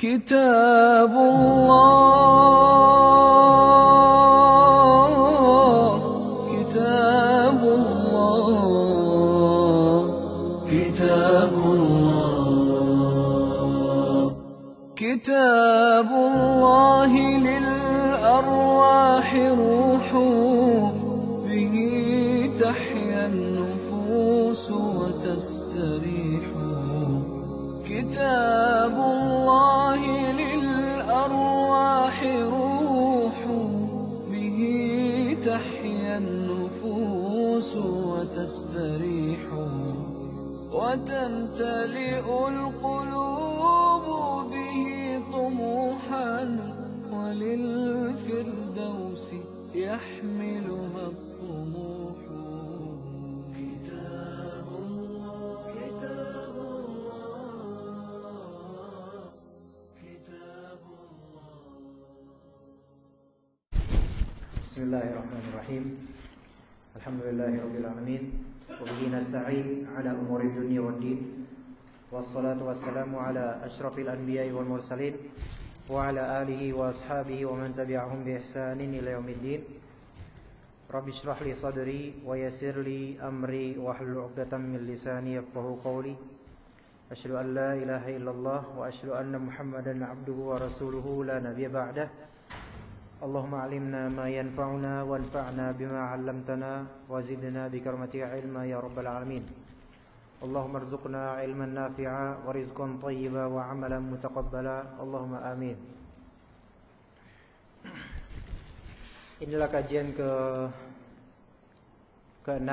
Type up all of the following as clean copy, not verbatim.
كتاب الله كتاب الله كتاب الله كتاب الله للأرواح روح به تحيا النفوس وتستريح كتاب الله للأرواح روح به تحيا النفوس وتستريح وتمتلئ القلوب به طموحا وللفردوس يحملها الطموح كتاب الله كتاب الله كتاب الله. بسم الله الرحمن الرحيم. الحمد لله رب العالمين وبه نستعين على أمور الدنيا والدين والصلاة والسلام على أشرف الأنبياء والمرسلين وعلى آله وأصحابه ومن تبعهم بإحسان إلى يوم الدين. رب اشرح لي صدري ويسر لي أمري واحلل عقدة من لساني يفقهوا قولي. أشهد أن لا إله إلا الله وأشهد أن محمدا عبده ورسوله لا نبي بعده. اللهم علمنا ما ينفعنا وانفعنا بما علمتنا وزدنا بكرمتك علما يا رب العالمين. اللهم ارزقنا علما نافعا ورزقا طيبا وعملا متقبلا اللهم آمين. Inilah kajian ke-6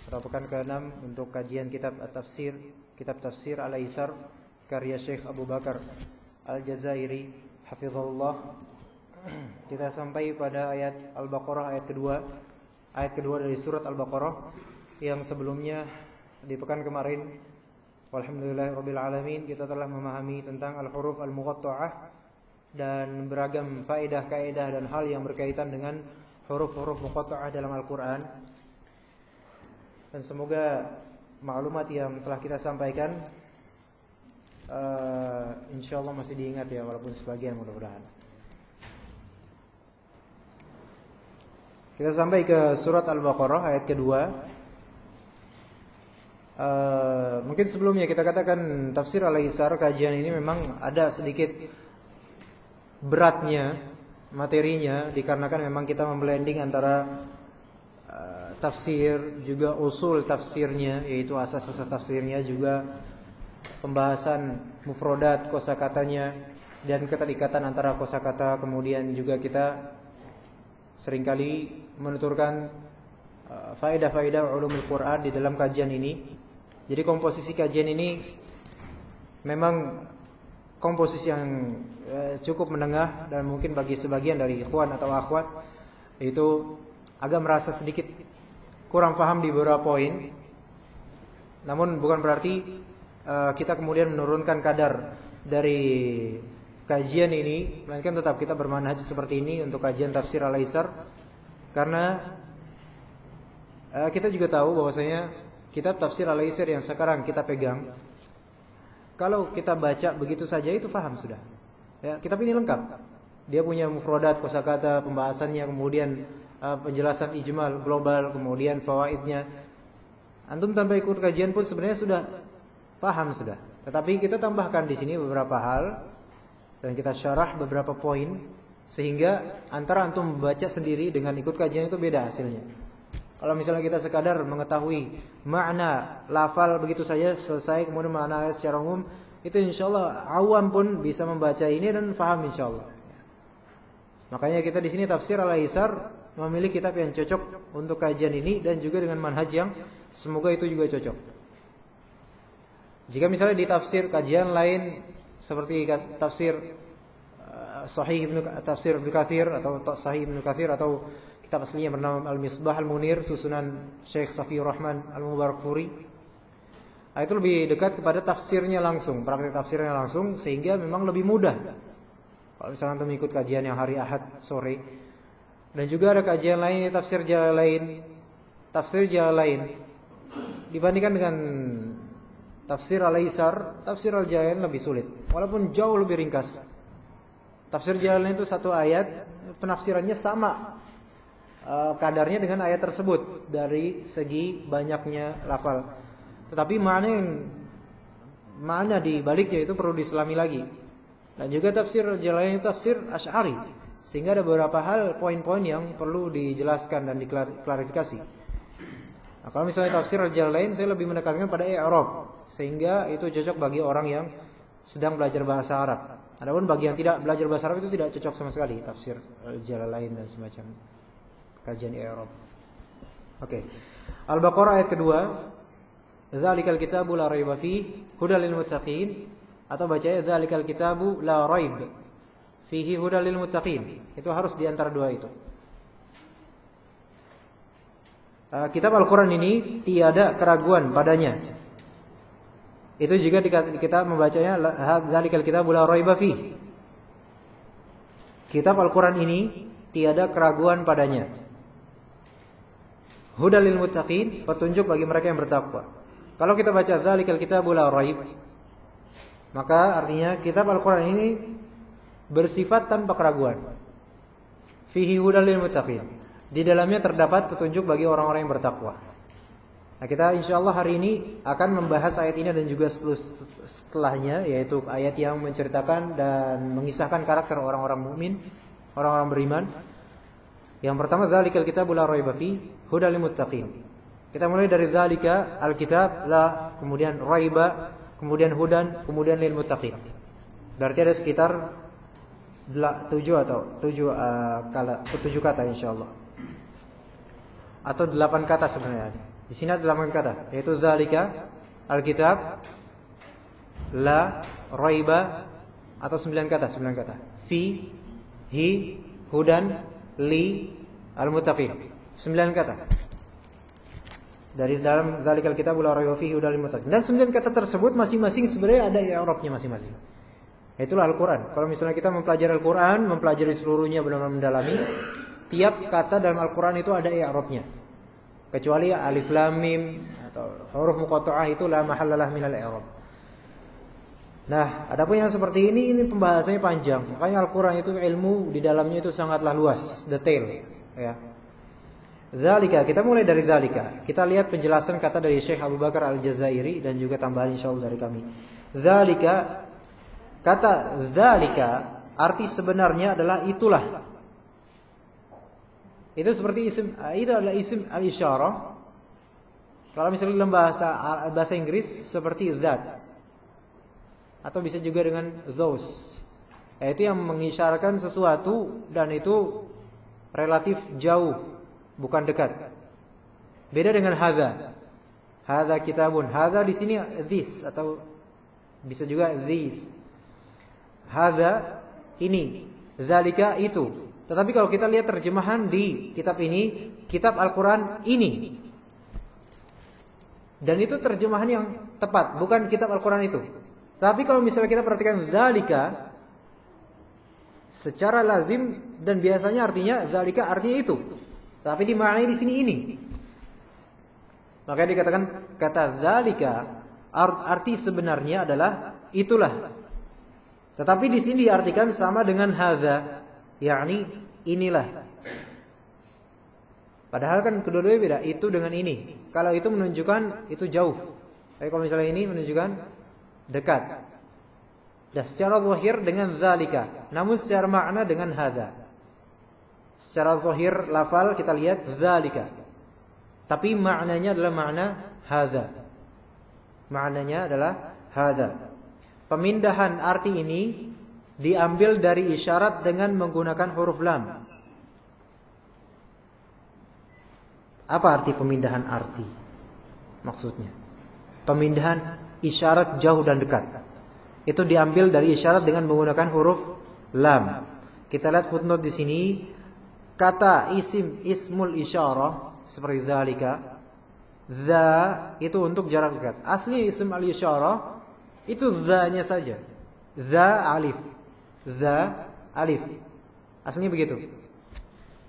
atau pekan ke-6 untuk kajian kitab tafsir Al-Aisar karya Syekh Abu Bakar Al-Jazairi hafizahullah. Kita sampai pada ayat Al-Baqarah ayat kedua dari surat Al-Baqarah yang sebelumnya di pekan kemarin walhamdulillahirabbil alamin kita telah memahami tentang al-huruf al-muqatta'ah dan beragam faedah-kaedah dan hal yang berkaitan dengan huruf-huruf muqatta'ah dalam Al-Qur'an. Dan semoga maklumat yang telah kita sampaikan insyaallah masih diingat ya, walaupun sebagian mudah-mudahan. Kita sampai ke surat Al-Baqarah ayat kedua. Mungkin sebelumnya kita katakan tafsir Al-Aisar kajian ini memang ada sedikit beratnya materinya, dikarenakan memang kita memblending antara tafsir juga usul tafsirnya, yaitu asas-asas tafsirnya, juga pembahasan mufradat kosakatanya dan keterikatan antara kosakata. Kemudian juga kita seringkali menuturkan faedah-faedah ulumul Quran di dalam kajian ini. Jadi komposisi kajian ini memang komposisi yang cukup menengah, dan mungkin bagi sebagian dari ikhwan atau akhwat itu agak merasa sedikit kurang paham di beberapa poin. Namun bukan berarti kita kemudian menurunkan kadar dari kajian ini, melainkan tetap kita bermanhaj seperti ini untuk kajian tafsir Al-Aisar. Karena kita juga tahu bahwasanya kitab tafsir Al-Aisar yang sekarang kita pegang, kalau kita baca begitu saja itu paham sudah. Ya, kitab ini lengkap. Dia punya mufradat, kosakata, pembahasannya, kemudian penjelasan ijmal global, kemudian fawaidnya. Antum tanpa ikut kajian pun sebenarnya sudah paham sudah. Tetapi kita tambahkan di sini beberapa hal dan kita syarah beberapa poin, sehingga antara antum membaca sendiri dengan ikut kajian itu beda hasilnya. Kalau misalnya kita sekadar mengetahui makna lafal begitu saja selesai, kemudian makna secara umum, itu insyaallah awam pun bisa membaca ini dan paham insyaallah. Makanya kita di sini tafsir Al-Aisar memilih kitab yang cocok untuk kajian ini dan juga dengan manhaj yang semoga itu juga cocok. Jika misalnya di tafsir kajian lain seperti tafsir tafsir Ibnu Katsir atau Sahih Ibnu Katsir atau kitab aslinya bernama Al-Misbah Al-Munir susunan Syekh Safiyur Rahman Al-Mubarakfuri, itu lebih dekat kepada tafsirnya langsung, praktik tafsirnya langsung, sehingga memang lebih mudah kalau misalnya antum ikut kajian yang hari Ahad sore. Dan juga ada kajian lain, tafsir jalan lain dibandingkan dengan Tafsir Al-Aisar, tafsir Al-Jalain lebih sulit, walaupun jauh lebih ringkas. Tafsir Jalain itu satu ayat, penafsirannya sama kadarnya dengan ayat tersebut dari segi banyaknya lafal. Tetapi makna di baliknya itu perlu diselami lagi. Dan juga tafsir Jalain itu tafsir Asy'ari, sehingga ada beberapa hal, poin-poin yang perlu dijelaskan dan diklarifikasi. Nah, kalau misalnya tafsir Al-Jalain, saya lebih menekankan pada i'rab, sehingga itu cocok bagi orang yang sedang belajar bahasa Arab. Adapun bagi yang tidak belajar bahasa Arab itu tidak cocok sama sekali tafsir Al-Jalain dan semacam kajian i'rab. Oke. Al-Baqarah ayat kedua, "Dzalikal kitabu la raiba fihi hudal lil muttaqin," atau bacanya "Dzalikal kitabu la raib fihi hudal lil muttaqin." Itu harus di antara dua itu. Kitab Al-Quran ini tiada keraguan padanya. Itu juga kita membacanya "Dzalikal kitabu la raiba fihi." Kitab Al-Quran ini tiada keraguan padanya. Hudal lil muttaqin, petunjuk bagi mereka yang bertakwa. Kalau kita baca "Dzalikal kitabu la raib", maka artinya kitab Al-Quran ini bersifat tanpa keraguan. Fihi hudal lil muttaqin, di dalamnya terdapat petunjuk bagi orang-orang yang bertakwa. Nah, kita insyaallah hari ini akan membahas ayat ini dan juga setelahnya, yaitu ayat yang menceritakan dan mengisahkan karakter orang-orang mukmin, orang-orang beriman. Yang pertama, "Dzalikal kitabu la raiba fihi hudal lil muttaqin." Kita mulai dari dzalika alkitab, la, kemudian raiba, kemudian hudan, kemudian lil muttaqin. Berarti ada sekitar 7 kata insyaallah. Atau 8 kata sebenarnya. Di sini ada 8 kata, yaitu dzalika alkitab, la, raiba, atau 9 kata. Fi, hi, hudan, li, al-muttaqin. 9 kata. Dari dalam dzalikal kitabul la raiba fihi hudal lil muttaqin. Dan 9 kata tersebut masing-masing sebenarnya ada i'rabnya masing-masing. Itulah Al-Qur'an. Kalau misalnya kita mempelajari Al-Qur'an, mempelajari seluruhnya benar-benar mendalami, tiap kata dalam Al-Qur'an itu ada i'rabnya. Kecuali alif lam mim atau huruf muqatta'ah itu la mahallalah minal i'rab. Nah, adapun yang seperti ini pembahasannya panjang. Makanya Al-Qur'an itu ilmu di dalamnya itu sangatlah luas, detail, ya. Dzalika, kita mulai dari dzalika. Kita lihat penjelasan kata dari Syekh Abu Bakar Al-Jazairi dan juga tambahan insyaallah dari kami. Dzalika, kata dzalika arti sebenarnya adalah itulah. Itu seperti itu adalah isim al-isyarah. Kalau misalnya dalam bahasa Inggris seperti that. Atau bisa juga dengan those. Yaitu yang mengisyaratkan sesuatu dan itu relatif jauh, bukan dekat. Beda dengan hadza. Hadza kitabun. Hadza di sini this atau bisa juga this. Hadza ini, dzalika itu. Tetapi kalau kita lihat terjemahan di kitab ini, kitab Al-Qur'an ini. Dan itu terjemahan yang tepat, bukan kitab Al-Qur'an itu. Tapi kalau misalnya kita perhatikan dzalika secara lazim dan biasanya artinya dzalika artinya itu. Tapi dimaknai di sini ini. Makanya dikatakan kata dzalika arti sebenarnya adalah itulah. Tetapi di sini diartikan sama dengan hadza, yakni inilah. Padahal kan kedua-duanya beda, itu dengan ini. Kalau itu menunjukkan itu jauh. Tapi kalau misalnya ini menunjukkan dekat. Dan secara zahir dengan dzalika, namun secara makna dengan hadza. Secara zahir lafal kita lihat dzalika. Tapi maknanya adalah makna hadza. Maknanya adalah hadza. Pemindahan arti ini diambil dari isyarat dengan menggunakan huruf lam. Apa arti pemindahan arti? Maksudnya pemindahan isyarat jauh dan dekat. Itu diambil dari isyarat dengan menggunakan huruf lam. Kita lihat footnote di sini, kata ismul isyarah seperti dzalika, dza itu untuk jarak dekat. Asli ism al-isyarah itu dza-nya saja. Dza alif. Dza alif. Aslinya begitu.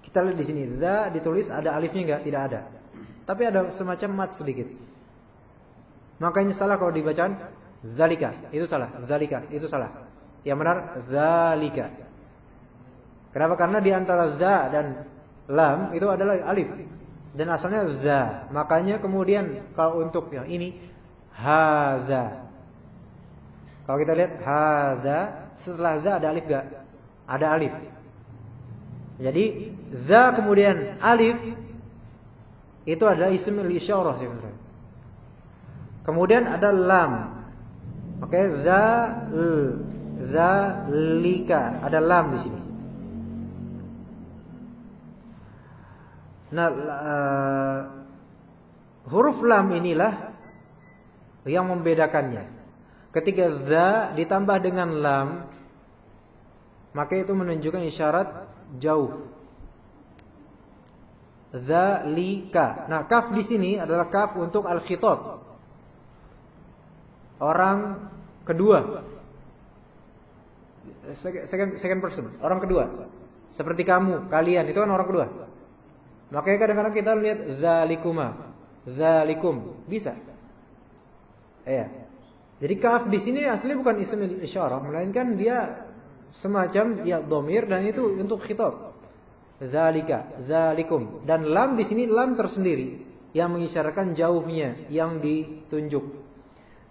Kita lihat di sini, dza ditulis ada alifnya enggak? Tidak ada. Tapi ada semacam mat sedikit. Makanya salah kalau dibacaan zalika, itu salah. Zalika, itu salah. Yang benar zalika. Kenapa? Karena di antara za dan lam itu adalah alif dan asalnya za. Makanya kemudian kalau untuk yang ini hadza. Kalau kita lihat hadza, setelah za ada alif gak? Ada alif. Jadi za kemudian alif itu adalah ismul isyarah sebenarnya. Kemudian ada lam. Oke, zalika, ada lam di sini. Nah, huruf lam inilah yang membedakannya. Ketika za ditambah dengan lam, maka itu menunjukkan isyarat jauh. Zalika. Nah, kaf di sini adalah kaf untuk al-khitab. Orang kedua. Second person, orang kedua. Seperti kamu, kalian, itu kan orang kedua. Makanya kadang-kadang kita lihat zalikuma, zalikum, bisa. Ya. Jadi kaf di sini asli bukan ism isyarah, melainkan dia semacam ya dhamir dan itu untuk khitab. Zalika, zalikum. Dan lam di sini lam tersendiri yang mengisyaratkan jauhnya, yang ditunjuk.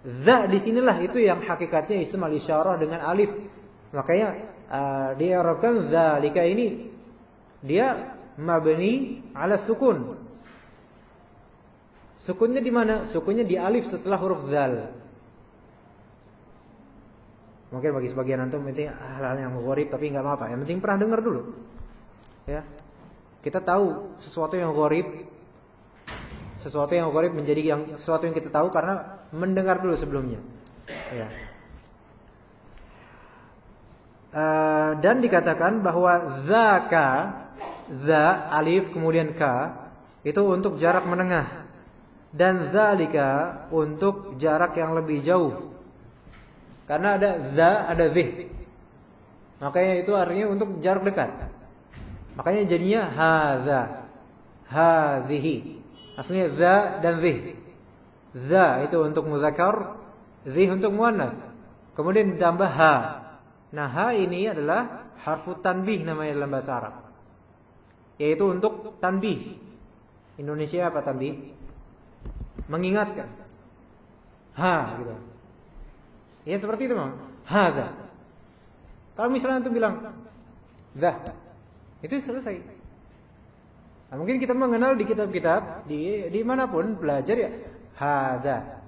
Za di sinilah itu yang hakikatnya ism al-isyarah dengan alif. Makanya diarabkan zalika ini dia mabni ala sukun. Sukunnya di mana? Sukunnya di alif setelah huruf zal. Mungkin bagi sebagian antum itu hal-hal yang gharib tapi enggak apa-apa. Yang penting pernah dengar dulu. Ya. Kita tahu sesuatu yang gharib. Sesuatu yang gharib menjadi sesuatu yang kita tahu karena mendengar dulu sebelumnya. Ya. Dan dikatakan bahwa zaka, za alif kemudian ka itu untuk jarak menengah dan zalika untuk jarak yang lebih jauh. Karena ada za, ada zih. Makanya itu artinya untuk jarak dekat. Makanya jadinya hadza, hadhihi. Aslinya za dan zih. Za itu untuk muzakkar, zih untuk muannas. Kemudian ditambah ha. Nah, ha ini adalah harfu tanbih namanya dalam bahasa Arab. Yaitu untuk tanbih. Indonesia apa tanbih? Mengingatkan. Ha gitu. Ya seperti itu memang. Hadza. Kalau misalnya antum bilang za, itu selesai. Nah, mungkin kita mengenal di kitab-kitab di manapun belajar ya hadza.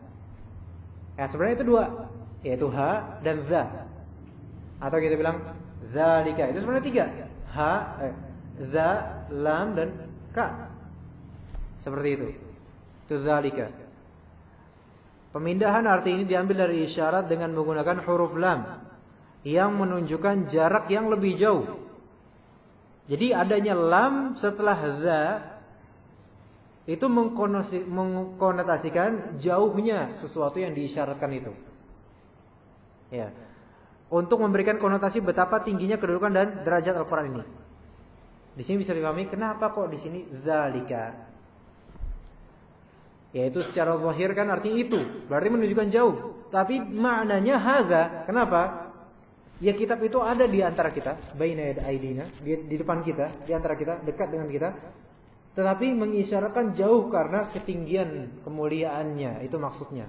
Ya sebenarnya itu dua, yaitu ha dan za. Atau kita bilang zalika. Itu sebenarnya tiga. Ha, za, lam dan ka. Seperti itu. Itu zalika. Pemindahan arti ini diambil dari isyarat dengan menggunakan huruf lam yang menunjukkan jarak yang lebih jauh. Jadi adanya lam setelah za itu mengkonotasikan jauhnya sesuatu yang diisyaratkan itu. Ya. Untuk memberikan konotasi betapa tingginya kedudukan dan derajat Al-Qur'an ini. Di sini bisa dipahami kenapa kok di sini zalika. Yaitu secara zahir kan artinya itu, berarti menunjukkan jauh. Tapi maknanya hadza. Kenapa? Ya kitab itu ada di antara kita, baina aidina, di depan kita, di antara kita, dekat dengan kita. Tetapi mengisyaratkan jauh karena ketinggian kemuliaannya, itu maksudnya.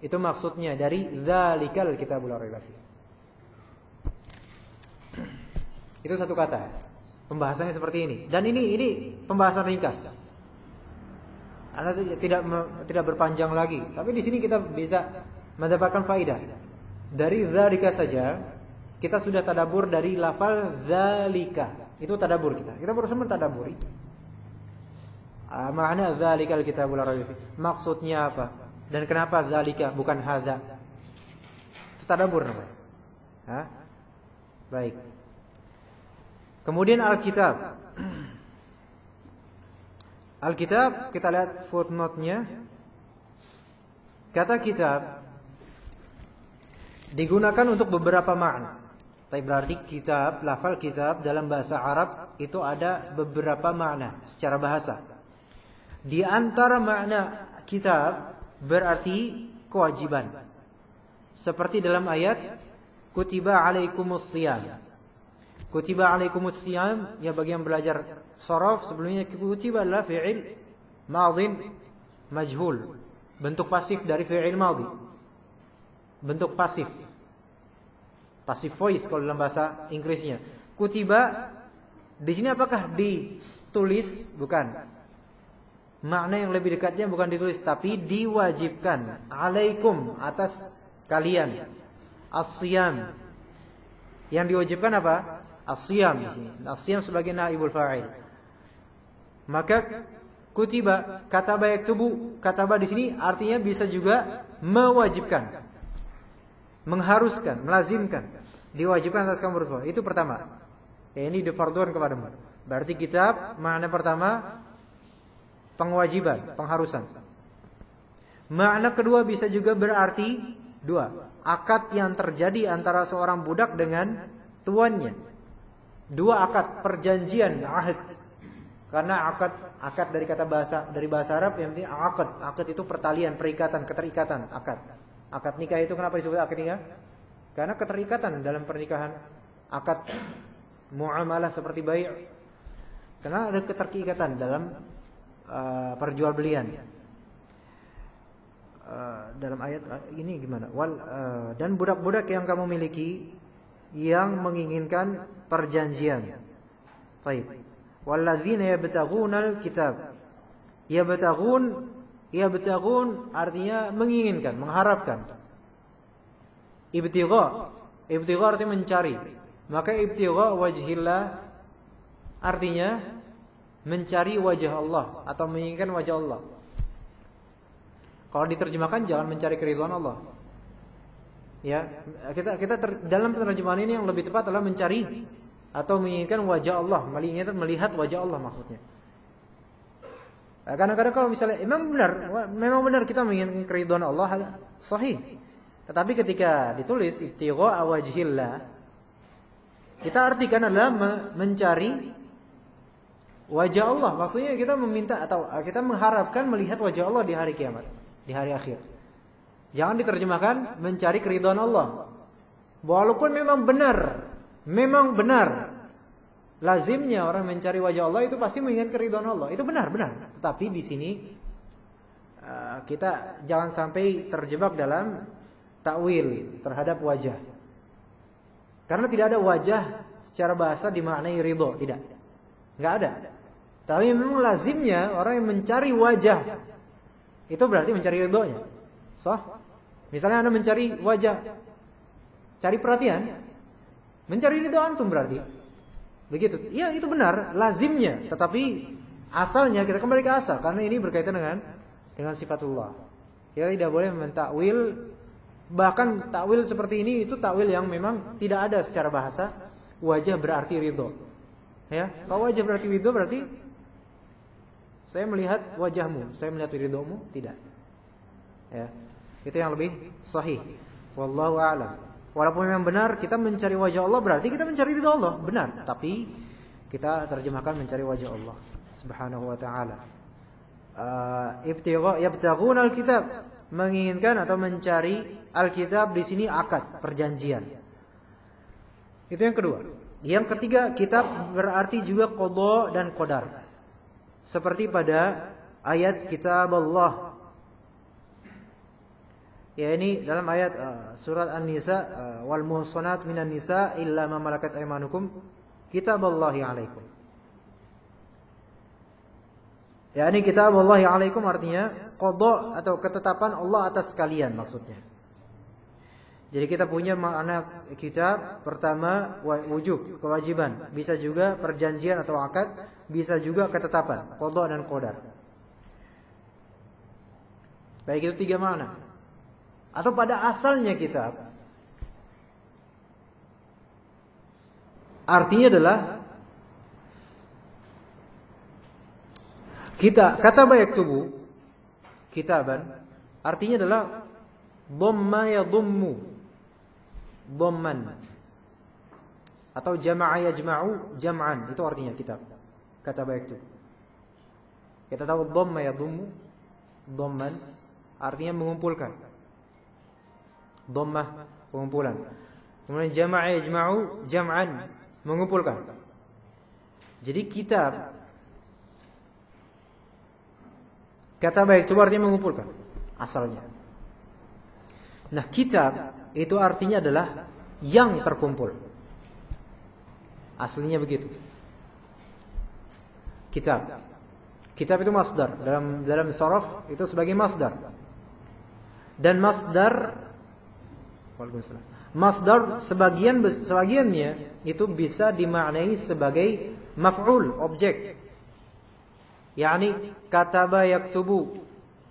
Itu maksudnya dari zalikal kitabul la raiba fihi. Itu satu kata. Pembahasannya seperti ini. Dan ini pembahasan ringkas. Anda tidak berpanjang lagi. Tapi di sini kita bisa mendapatkan faedah. Dari zalika saja kita sudah tadabbur dari lafal zalika. Itu tadabbur kita. Kita berusaha mentadabburi. Makna zalikal kitabul la raiba fihi. Maksudnya apa? Dan kenapa zalika bukan hadza? Itu tadabbur namanya. Hah? Baik. Kemudian Alkitab. Alkitab kita lihat footnote-nya. Kata kitab digunakan untuk beberapa makna. Tapi berarti kitab, lafal kitab dalam bahasa Arab itu ada beberapa makna secara bahasa. Di antara makna kitab berarti kewajiban. Seperti dalam ayat kutiba alaikumus shiyam. Kutiba alaikumus shiyam, ya bagi yang belajar sharaf sebelumnya kutiba adalah fi'il madhin majhul, bentuk pasif dari fi'il madhi. Bentuk pasif. Passive voice kalau dalam bahasa Inggrisnya. Kutiba di sini apakah ditulis? Bukan. Makna yang lebih dekatnya bukan ditulis tapi diwajibkan. Alaikum, atas kalian. As-siyam. Yang diwajibkan apa? As-siyam di sini. As-siyam sebagai naibul fa'il. Maka kutiba, kataba yaktubu, kataba di sini artinya bisa juga mewajibkan, mengharuskan, melazimkan. Diwajibkan atas kamu berbuat. Itu pertama. Ya, ini difardukan kepadamu. Berarti kitab makna pertama pengwajiban, pengharusan. Makna kedua bisa juga berarti dua, akad yang terjadi antara seorang budak dengan tuannya. Dua akad, perjanjian, ahad. Karena akad dari kata bahasa Arab yang penting akad. Akad itu pertalian, perikatan, keterikatan, akad. Akad nikah itu kenapa disebut akad nikah? Karena keterikatan dalam pernikahan. Akad muamalah seperti bai'. Karena ada keterikatan dalam perjualbelian. Dalam ayat ini gimana? Dan budak-budak yang kamu miliki yang menginginkan perjanjian. Baik. Walladzina yabtaghunal kitab. Yabtaghun artinya menginginkan, mengharapkan. Ibtigha artinya mencari. Maka ibtigha wajhillah artinya mencari wajah Allah atau menginginkan wajah Allah. Kalau diterjemahkan jangan mencari keridhaan Allah. Ya, kita dalam penerjemahan ini yang lebih tepat adalah mencari atau menginginkan wajah Allah, melihat wajah Allah maksudnya. Kadang-kadang kalau misalnya memang benar kita menginginkan keridhaan Allah, sahih. Tetapi ketika ditulis ibtigha wajhillah, kita artikan adalah mencari wajah Allah. Maksudnya kita meminta atau kita mengharapkan melihat wajah Allah di hari kiamat, di hari akhir. Jangan diterjemahkan mencari keridhaan Allah. Walaupun memang benar lazimnya orang mencari wajah Allah itu pasti menginginkan keridhaan Allah. Itu benar. Tetapi di sini kita jangan sampai terjebak dalam takwil terhadap wajah. Karena tidak ada wajah secara bahasa dimaknai ridho, tidak. Enggak ada. Tapi memang lazimnya orang yang mencari wajah itu berarti mencari ridhonya. Misalnya Anda mencari wajah, cari perhatian, mencari ridho antum berarti. Begitu. Ya, itu benar, lazimnya. Tetapi asalnya kita kembali ke asal karena ini berkaitan dengan sifatullah. Kita tidak boleh mentakwil. Bahkan takwil seperti ini itu takwil yang memang tidak ada secara bahasa. Wajah berarti ridho. Ya, kalau wajah berarti ridho berarti saya melihat wajahmu, saya melihat ridhomu, tidak. Ya, itu yang lebih sahih. Wallahu a'lam. Walaupun memang benar kita mencari wajah Allah berarti kita mencari ridho Allah, benar. Tapi kita terjemahkan mencari wajah Allah Subhanahu wa taala. Yabtaghunal kitab, menginginkan atau mencari Alkitab di sini akad, perjanjian. Itu yang kedua. Yang ketiga, kitab berarti juga qada dan qadar. Seperti pada ayat kitab Allah. Ya, ini dalam ayat surat An-Nisa, wal muhsanat minan nisa illa ma malakat aymanukum kitaballahi alaikum. Ya, ini kitaballahi alaikum artinya qada atau ketetapan Allah atas kalian maksudnya. Jadi kita punya makna kitab pertama wujub, kewajiban, bisa juga perjanjian atau akad, bisa juga ketetapan, qada dan qadar. Baik, itu tiga makna. Atau pada asalnya kitab artinya adalah kita kataba yaktubu kitaban artinya adalah dhamma yadhummu dhamman atau jama'a yajma'u jam'an, itu artinya kitab kataba yaktub. Kita tahu dhamma yadhummu dhamman artinya mengumpulkan. dhammah pengumpulan. Kemudian jama'a yajma'u jam'an, mengumpulkan. Jadi kitab, kata baik itu artinya mengumpulkan asalnya. Nah, kitab itu artinya adalah yang terkumpul. Aslinya begitu. Kitab. Kitab itu masdar. Dalam sharaf itu sebagai masdar. Dan masdar, waalaikumsalam. Masdar sebagiannya itu bisa dimaknai sebagai maf'ul, objek. Yani kataba yaktubu,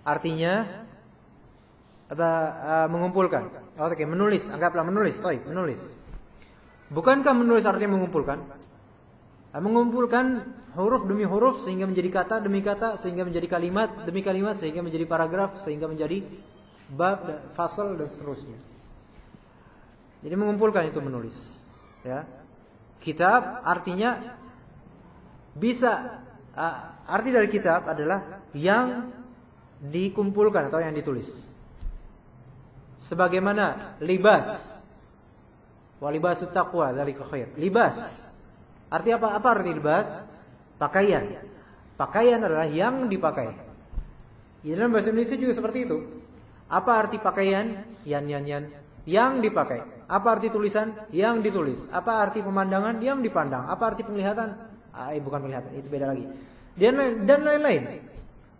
artinya mengumpulkan. Oke, menulis, anggaplah menulis, menulis. Bukankah menulis artinya mengumpulkan? Mengumpulkan huruf demi huruf sehingga menjadi kata demi kata, sehingga menjadi kalimat demi kalimat, sehingga menjadi paragraf, sehingga menjadi bab, fasal dan seterusnya. Jadi mengumpulkan itu menulis, ya. Kitab artinya bisa, arti dari kitab adalah yang dikumpulkan atau yang ditulis. Sebagaimana libas, walibasut taqwa dzalika khair. Libas. Arti apa? Apa arti libas? Pakaian. Pakaian adalah yang dipakai. Di dalam bahasa Indonesia juga seperti itu. Apa arti pakaian? Yan. Yang dipakai. Apa arti tulisan? Yang ditulis. Apa arti pemandangan? Yang dipandang. Apa arti penglihatan? Bukan penglihatan, itu beda lagi. Dan lain-lain.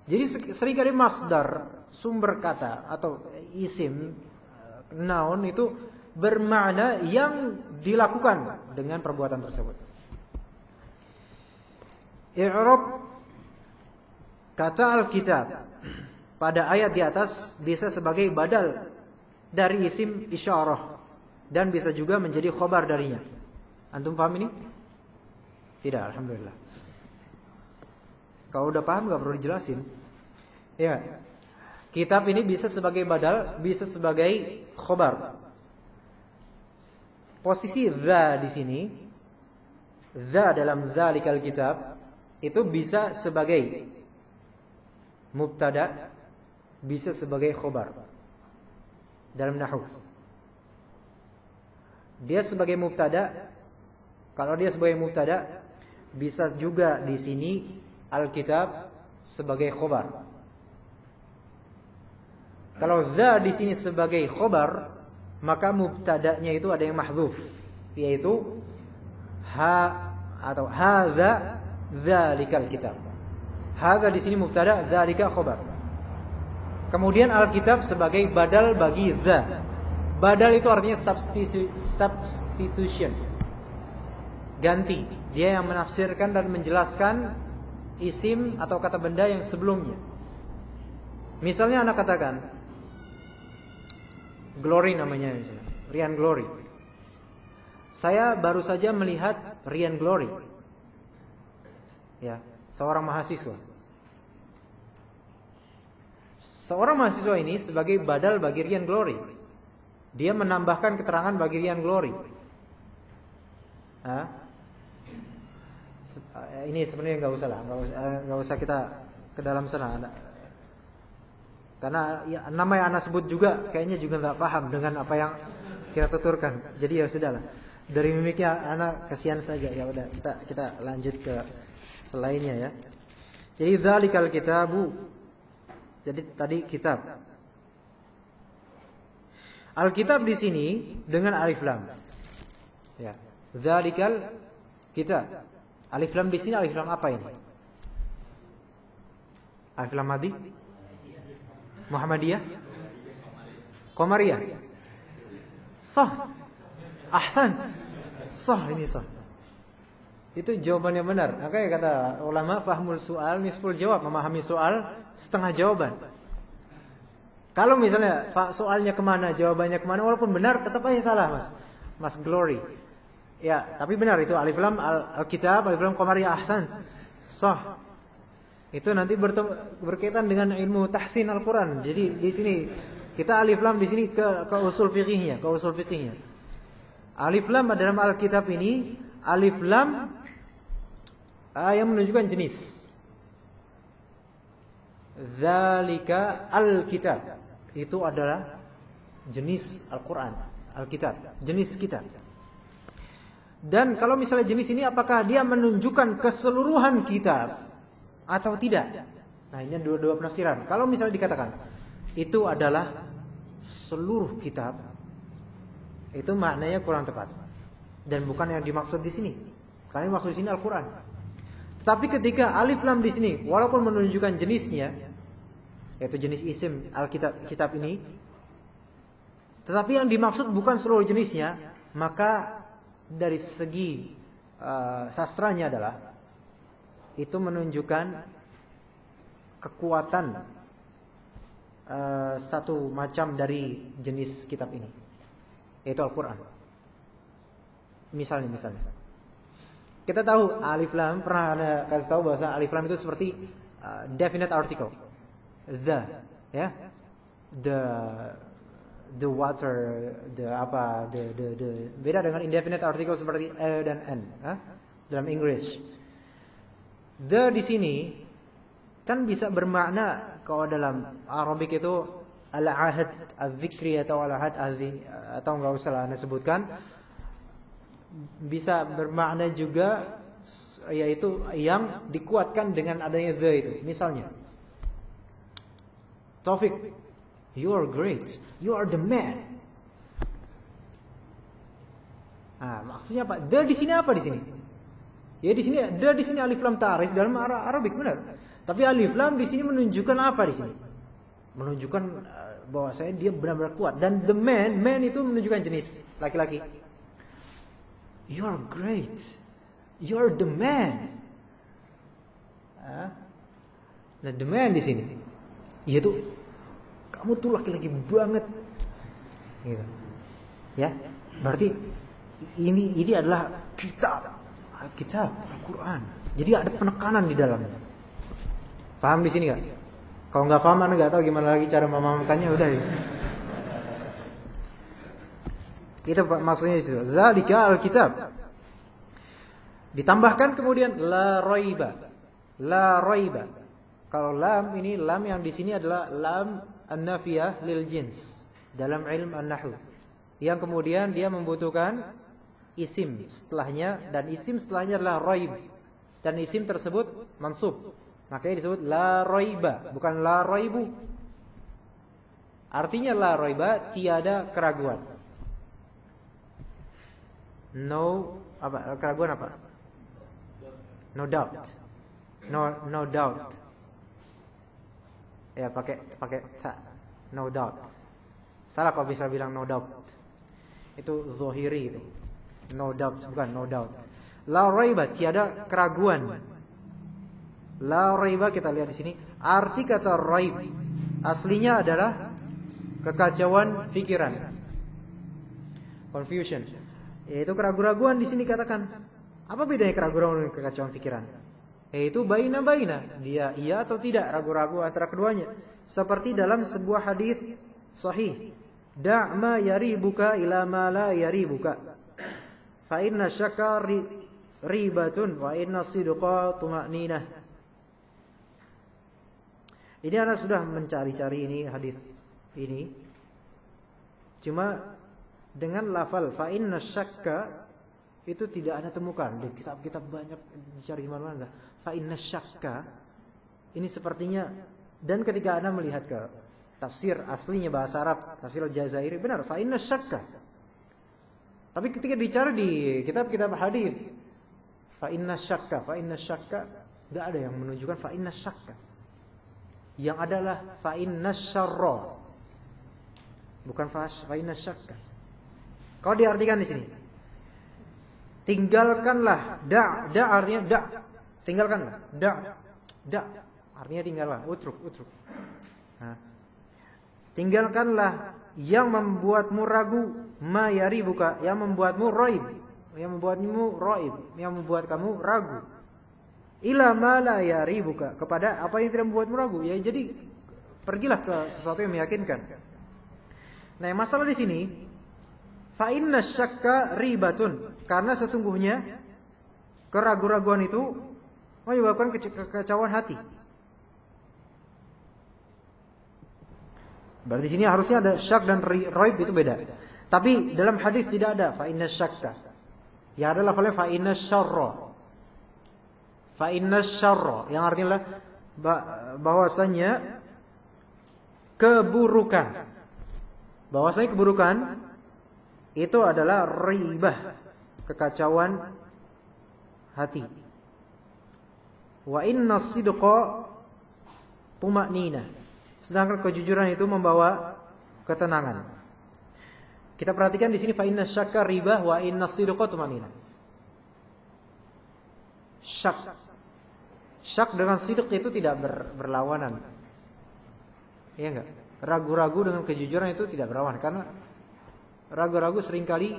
Jadi seringkali masdar, sumber kata atau isim, noun itu bermakna yang dilakukan dengan perbuatan tersebut. I'rab kata Alkitab pada ayat di atas bisa sebagai badal dari isim isyarah dan bisa juga menjadi khobar darinya. Antum paham ini? Tidak, alhamdulillah. Kalau udah paham gak perlu dijelasin. Ya. Kitab ini bisa sebagai badal, bisa sebagai khobar. Posisi dza di sini, dza dalam dzalikal kitab itu bisa sebagai mubtada, bisa sebagai khobar dalam nahwu. Dia sebagai mubtada, kalau dia sebagai mubtada bisa juga di sini Alkitab sebagai khobar. Kalau dza di sini sebagai khobar, maka mubtada'nya itu ada yang mahdzuf, yaitu ha atau hadza dzalikal kitab. Hadza di sini mubtada, dzalika khobar. Kemudian Alkitab sebagai badal bagi dza. Badal itu artinya substitution. Ganti. Dia yang menafsirkan dan menjelaskan isim atau kata benda yang sebelumnya. Misalnya anak katakan Glory namanya misalnya, Ryan Glory. Saya baru saja melihat Ryan Glory. Ya, seorang mahasiswa. Seorang mahasiswa ini sebagai badal bagi Ryan Glory. Dia menambahkan keterangan bagi Ryan Glory. Ini sebenarnya nggak usah lah, nggak usah kita ke dalam sana. Karena ya, nama yang anak sebut juga kayaknya juga nggak paham dengan apa yang kita tuturkan. Jadi ya sudahlah. Dari mimiknya anak kasihan saja. Ya udah kita lanjut ke selainnya ya. Jadi dzalikal kitabu. Jadi tadi kitab. Alkitab di sini dengan alif lam. Ya. Dzalikal kitab. Alif lam di sini alif lam apa ini? Alif lam madi? Muhammadiyah? Qamariyah? Sah. Ahsan. Sah, ini sah. Itu jawaban yang benar. Makanya kata ulama, fahmul soal nisful jawab, memahami soal setengah jawaban. Kalau misalnya soalnya kemana, jawabannya kemana, walaupun benar tetap aja salah, Mas Glory. Ya, tapi benar itu alif lam al-kitab, alif lam qamariyah, ahsan. Sah. Itu nanti berkaitan dengan ilmu tahsin Al-Qur'an. Jadi di sini kita alif lam di sini ke usul fikihnya, Alif lam dalam Alkitab ini alif lam yang menunjukkan jenis. Dzalika Alkitab itu adalah jenis Al-Quran, Alkitab, jenis kitab. Dan kalau misalnya jenis ini apakah dia menunjukkan keseluruhan kitab atau tidak? Nah, ini dua penafsiran. Kalau misalnya dikatakan itu adalah seluruh kitab, itu maknanya kurang tepat dan bukan yang dimaksud di sini. Karena yang maksud di sini Al-Quran. Tapi ketika alif lam di sini walaupun menunjukkan jenisnya, yaitu jenis isim Alkitab kitab ini, tetapi yang dimaksud bukan seluruh jenisnya, maka dari segi sastranya adalah itu menunjukkan kekuatan satu macam dari jenis kitab ini, yaitu Al-Quran. Misalnya kita tahu alif lam, pernah Anda kasih tahu bahwa alif lam itu seperti definite article, the water, the beda dengan indefinite article seperti a dan n dalam English. The di sini kan bisa bermakna, kalau dalam Arabik itu al-ahad al-dzikri atau al-ahad atau enggak usah lah Anda sebutkan, bisa bermakna juga yaitu yang dikuatkan dengan adanya the itu. Misalnya Taufik, you are great, you are the man. Maksudnya apa? The di sini apa di sini? Ya di sini the di sini alif lam ta'rif dalam Arabik, benar. Tapi alif lam di sini menunjukkan apa di sini? Menunjukkan bahwa dia benar-benar kuat. Dan the man itu menunjukkan jenis laki-laki. You are great, you are the man. Nah, the man di sini, yaitu kamu tuh laki-laki banget, gitu. Ya, berarti ini adalah kitab Al-Quran. Jadi ada penekanan di dalamnya. Paham di sini nggak? Kalau nggak paham, Anda nggak tahu gimana lagi cara memahamkannya, udah. Ya. Itu maksudnya di situ. Zalika Alkitab. Ditambahkan kemudian la raiba. La raiba. Kalau lam ini, lam yang di sini adalah lam an-nafiyah lil jins dalam ilmu an-nahwu. Yang kemudian dia membutuhkan isim setelahnya, dan isim setelahnya adalah raib. Dan isim tersebut mansub. Makanya disebut la raiba, bukan la raibu. Artinya la raiba, tiada keraguan. Keraguan apa? No doubt. No doubt. Ya, pakai ta. No doubt. Salah kalau bisa bilang no doubt. Itu zahiri itu. No doubt, bukan no doubt. La raiba, tiada keraguan. La raiba, kita lihat di sini. Arti kata raib aslinya adalah kekacauan pikiran. Confusion. Yaitu keraguan-raguan di sini katakan. Apa bedanya keraguan dengan kekacauan pikiran? Yaitu baina. Dia iya atau tidak, ragu-ragu antara keduanya. Seperti dalam sebuah hadis sahih. Da' ma yaribuka ila ma la yaribuka. Fa inna syakka ribatun wa inna sidqa tuma'ninah. Ini Anda sudah mencari-cari ini hadis ini. Cuma dengan lafal fa inna syakka itu tidak Anda temukan di kitab-kitab banyak, dicari di mana-mana enggak. Fa inna syakka ini sepertinya, dan ketika Anda melihat ke tafsir aslinya bahasa Arab, tafsir Al-Jazairi, benar fa inna syakka. Tapi ketika dicari di kitab-kitab hadis fa inna syakka enggak ada yang menunjukkan fa inna syakka. Yang adalah fa inna syarra. Bukan fa inna syakka. Kalau diartikan di sini, tinggalkanlah, da artinya da, tinggalkanlah, da artinya tinggallah, utruk. Nah, tinggalkanlah yang membuatmu ragu, ma yaribuka, yang membuatmu raib, yang membuat kamu ragu. Ila ma la yaribuka, kepada apa yang tidak membuatmu ragu. Ya, jadi pergilah ke sesuatu yang meyakinkan. Nah, yang masalah di sini, fa inna syakka ribatun, karena sesungguhnya keraguan-raguan itu menyebabkan kekacauan hati. Berarti sini harusnya ada syak dan raib itu beda. Tapi dalam hadis tidak ada fa inna syakka. Ya ada lafalnya fa inna syarra. Fa inna syarra yang artinya bahwasanya keburukan. Bahwasanya keburukan itu adalah ribah, kekacauan hati. Wa inna sidqa tuma'nina. Sedangkan kejujuran itu membawa ketenangan. Kita perhatikan di sini fa inna syakka ribah wa inna sidqa tuma'nina. Syak dengan sidq itu tidak berlawanan. Iya enggak? Ragu-ragu dengan kejujuran itu tidak berlawanan, karena ragu-ragu seringkali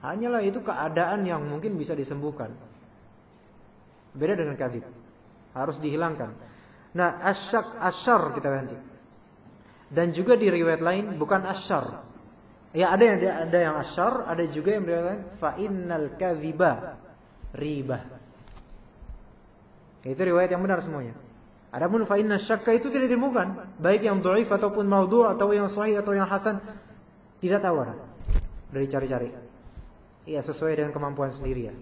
hanyalah itu keadaan yang mungkin bisa disembuhkan. Beda dengan kadzib. Harus dihilangkan. Nah, asyar kita ganti. Dan juga di riwayat lain bukan asyar. Ya ada yang asyar, ada juga yang riwayat lain fa innal kadziba ribah. Itu riwayat yang benar semuanya. Adapun fa inna syakka itu tidak ditemukan, baik yang dhaif ataupun maudhu' atau yang sahih atau yang hasan, tidak tahu ada. Dari cari-cari. Iya, sesuai dengan kemampuan sendiri ya.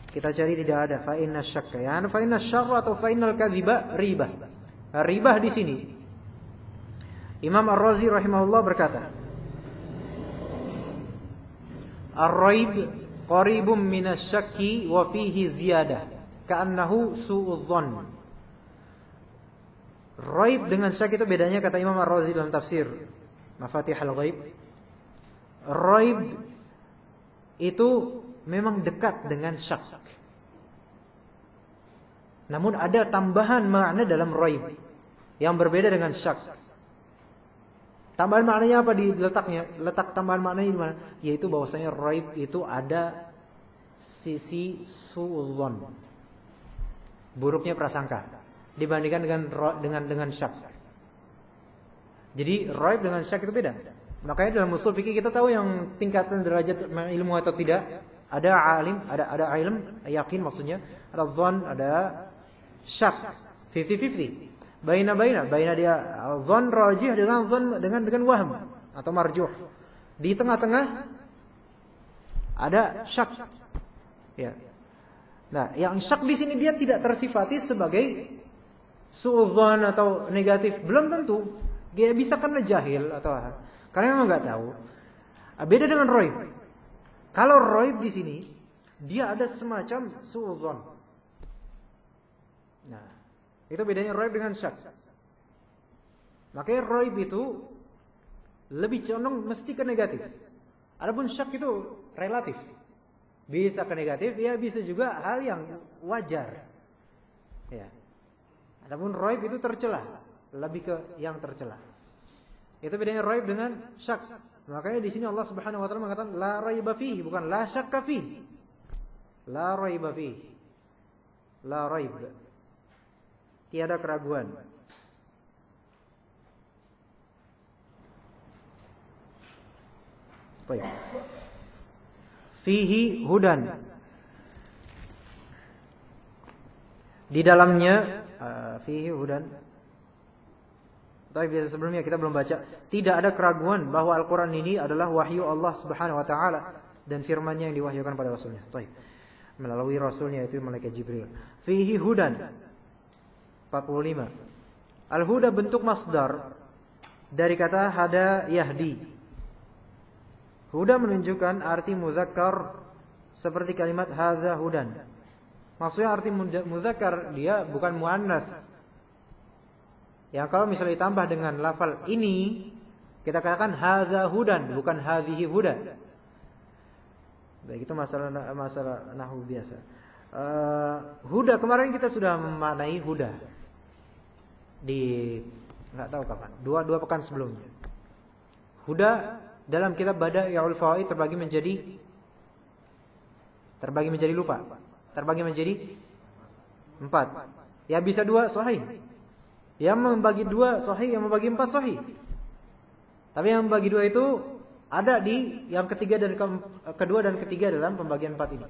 Kita cari tidak ada fa inna syakka. Ya, fa inna syarra atau fa innal kadziba ribah. Ribah di sini Imam Ar-Razi rahimahullah berkata, Ar-raib qaribun minasyakki wa fihi ziyadah ka'annahu su'udzon. Raib dengan syak itu bedanya, kata Imam Ar-Razi dalam tafsir Mafatihul Ghaib. Raib itu memang dekat dengan syak. Namun ada tambahan makna dalam raib yang berbeda dengan syak. Tambahan maknanya apa di letaknya? Letak tambahan maknanya di mana? Yaitu bahwasanya raib itu ada sisi su'udzon, buruknya prasangka dibandingkan dengan syak. Jadi raib dengan syak itu beda. Makanya dalam usul fikih kita tahu yang tingkatan derajat ilmu atau tidak. Ada alim, ada ilm, yakin maksudnya, ada dzan, ada syak. 50-50. Baina dia dzan rajih dengan wahm atau marjuh. Di tengah-tengah ada syak. Ya. Nah, yang syak di sini dia tidak tersifati sebagai suudzon atau negatif, belum tentu. Dia bisa karena jahil atau karena memang enggak tahu. Beda dengan raib. Kalau raib di sini dia ada semacam suudzon. Nah, itu bedanya raib dengan syak. Makanya raib itu lebih condong mesti ke negatif. Adapun syak itu relatif. Bisa ke negatif, ya bisa juga hal yang wajar. Ya. Adapun raib itu tercela, lebih ke yang tercela. Itu bedanya raib dengan syak. Makanya di sini Allah Subhanahu wa taala mengatakan la raiba fihi, bukan la syakka fihi. La raiba fihi. La raib. Tiada keraguan. Baik. Fihi hudan. Di dalamnya fihi hudan. Tapi biasa sebelumnya kita belum baca. Tidak ada keraguan bahwa Al-Quran ini adalah wahyu Allah Subhanahu Wa Taala dan firman-Nya yang diwahyukan pada Rasulnya. Baik. Melalui Rasulnya itu malaikat Jibril. Fihi hudan. 45. Al-huda bentuk masdar dari kata hada yahdi. Huda menunjukkan arti muzakkar seperti kalimat hadza hudan. Maksudnya arti muzakkar, dia bukan muannats. Yang kalau misalnya ditambah dengan lafal ini, kita katakan hadza hudan, bukan hadhihi huda. Baik, itu masalah nahwu biasa. Huda kemarin kita sudah memaknai huda di enggak tahu kapan, dua pekan sebelumnya. Huda dalam kitab Bada'iul Fawaid terbagi menjadi lupa. Terbagi menjadi 4. Ya bisa 2 sahih. Yang membagi 2 sahih, yang membagi 4 sahih. Tapi yang membagi 2 itu ada di yang ketiga dan kedua dan ketiga dalam pembagian 4 ini.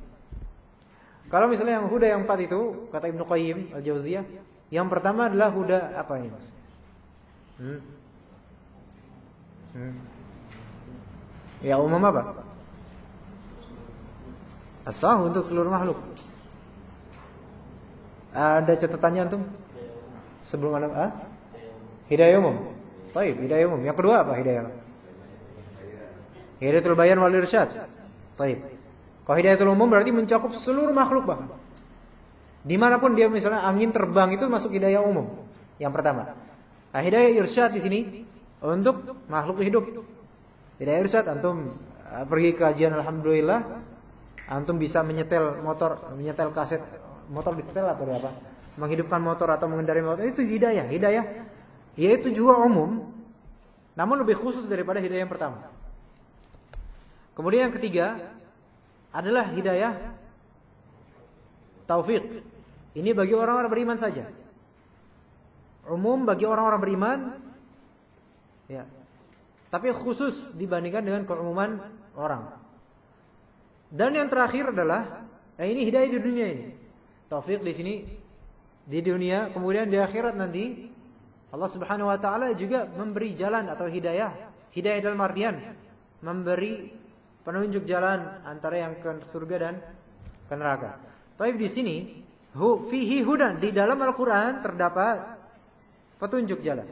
Kalau misalnya yang huda yang 4 itu, kata Ibnu Qayyim Al-Jauziyah, yang pertama adalah huda apa ini Mas? Hmm. Hmm. Ya umum apa? As-sah untuk seluruh makhluk. Ada catatannya antum? Sebelum ada hidayah umum. Baik, hidayah umum. Yang kedua apa hidayah? Hidayatul bayan wal irsyad. Baik. Kalau hidayatul umum berarti mencakup seluruh makhluk bahkan. Dimanapun dia, misalnya angin terbang, itu masuk hidayah umum. Yang pertama. Nah, hidayah irsyad di sini untuk makhluk hidup. Hidayah irsyad antum pergi ke kajian, alhamdulillah antum bisa menyetel motor, menyetel kaset, motor disetel atau apa? Menghidupkan motor atau mengendarai motor, itu hidayah. Hidayah yaitu juga umum, namun lebih khusus daripada hidayah yang pertama. Kemudian yang ketiga adalah hidayah taufik. Ini bagi orang-orang beriman saja. Umum bagi orang-orang beriman, ya. Tapi khusus dibandingkan dengan keumuman orang. Dan yang terakhir adalah ini hidayah di dunia ini. Taufik di sini di dunia, kemudian di akhirat nanti Allah Subhanahu wa taala juga memberi jalan atau hidayah. Hidayah dalam artian memberi penunjuk jalan antara yang ke surga dan ke neraka. Tapi di sini fihi hudan, di dalam Al-Qur'an terdapat petunjuk jalan.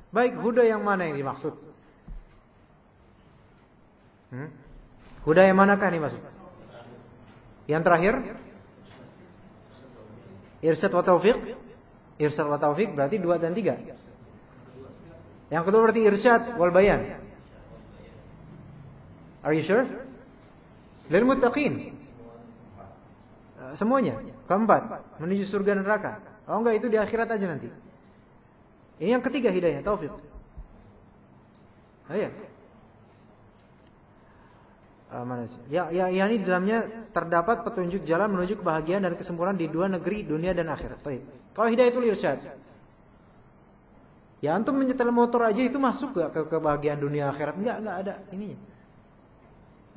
Baik, huda yang mana yang dimaksud? Huda yang manakah yang dimaksud? Yang terakhir irsyad wa taufiq. Irsyad wa taufiq berarti 2 dan 3. Yang kedua berarti irsyad wal bayan. Are you sure? Lil muttaqin. Semuanya. Keempat, menuju surga dan neraka. Oh enggak, itu di akhirat aja nanti. Ini yang ketiga hidayah, taufik. Iya. Mana sih? Ya ini di dalamnya terdapat petunjuk jalan menuju kebahagiaan dan kesempurnaan di 2 negeri, dunia dan akhirat. Baik. Kalau hidayatul irsyad, ya antum menyetel motor aja itu masuk gak ke kebahagiaan dunia akhirat? Enggak ada ininya.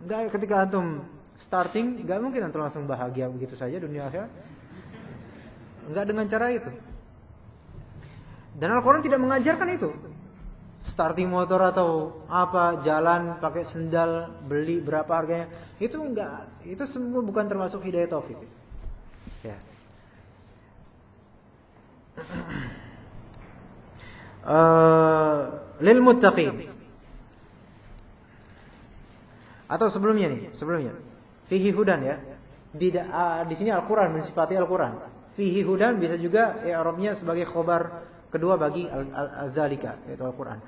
Enggak, ketika antum starting, enggak mungkin antum langsung bahagia begitu saja dunia akhirat. Enggak dengan cara itu. Dan Al-Quran tidak mengajarkan itu. Starting motor atau apa, jalan pakai sendal, beli berapa harganya, itu enggak. Itu semua bukan termasuk hidayah taufik. Ya. Lil muttaqin. Atau sebelumnya. Fihi hudan ya. Di sini Al-Quran mensifati Al-Quran. Fihi hudan bisa juga i'rabnya sebagai khobar kedua bagi al-zalika, yaitu Al-Quran.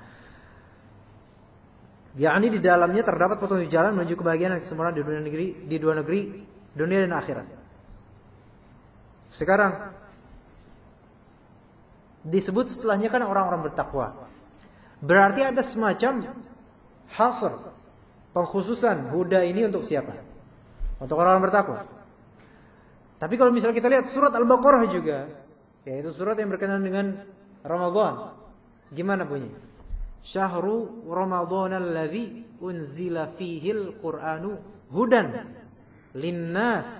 Yakni di dalamnya terdapat petunjuk jalan menuju kebahagiaan dan kesempurnaan di 2 negeri, dunia dan akhirat. Sekarang disebut setelahnya kan orang-orang bertakwa. Berarti ada semacam hasr, pengkhususan huda ini untuk siapa? Untuk orang-orang bertakwa. Tapi kalau misalnya kita lihat surat Al-Baqarah juga, yaitu surat yang berkenaan dengan Ramadan. Gimana bunyi? Syahru Ramadhanal ladzi unzila fihil Qur'anu hudan linnas.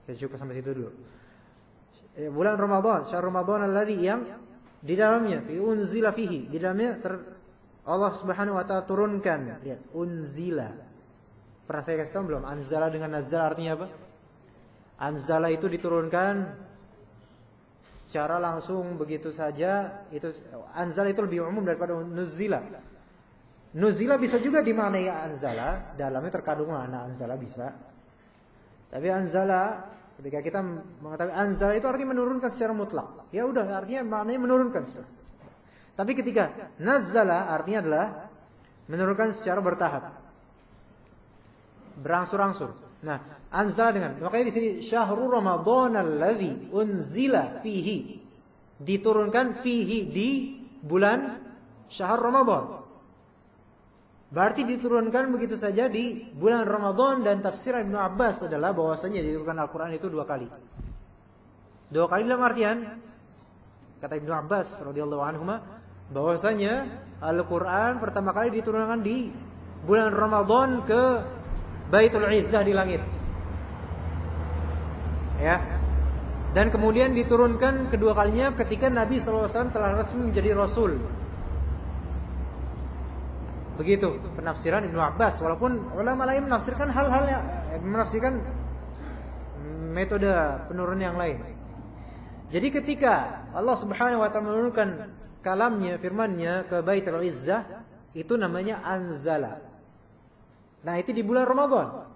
Ya cukup sampai situ dulu. Bulan Ramadan, syahrul Ramadhanal ladzi yang di dalamnya unzila fihi, di dalamnya Allah Subhanahu wa taala turunkan. Lihat, unzila. Pernah saya kasih tahu belum? Anzala dengan nazal artinya apa? Anzala itu diturunkan secara langsung begitu saja. Itu anzala itu lebih umum daripada nuzila. Nuzila bisa juga dimaknai anzala, dalamnya terkandung makna anzala bisa. Tapi anzala, ketika kita mengetahui anzala itu artinya menurunkan secara mutlak. Ya udah, artinya maknanya menurunkan. Tapi ketika nazzala artinya adalah menurunkan secara bertahap, berangsur-angsur. Nah, anzala dengan, makanya di sini syahrul ramadhanal ladzi unzila fihi, diturunkan fihi di bulan syahr Ramadan. Berarti diturunkan begitu saja di bulan Ramadan. Dan tafsir Ibnu Abbas adalah bahwasanya diturunkan Al-Qur'an itu 2 kali. 2 kali dalam artian, kata Ibnu Abbas radhiyallahu anhuma, bahwasanya Al-Qur'an pertama kali diturunkan di bulan Ramadan ke Baitul Izzah di langit. Ya. Dan kemudian diturunkan kedua kalinya ketika Nabi SAW telah resmi menjadi Rasul. Begitu penafsiran Ibnu Abbas. Walaupun ulama lain menafsirkan hal-hal yang menafsirkan metode penurun yang lain. Jadi ketika Allah Subhanahu wa taala menurunkan kalamnya, firman-Nya ke Baitul Izzah, itu namanya anzala. Nah, itu di bulan Ramadan.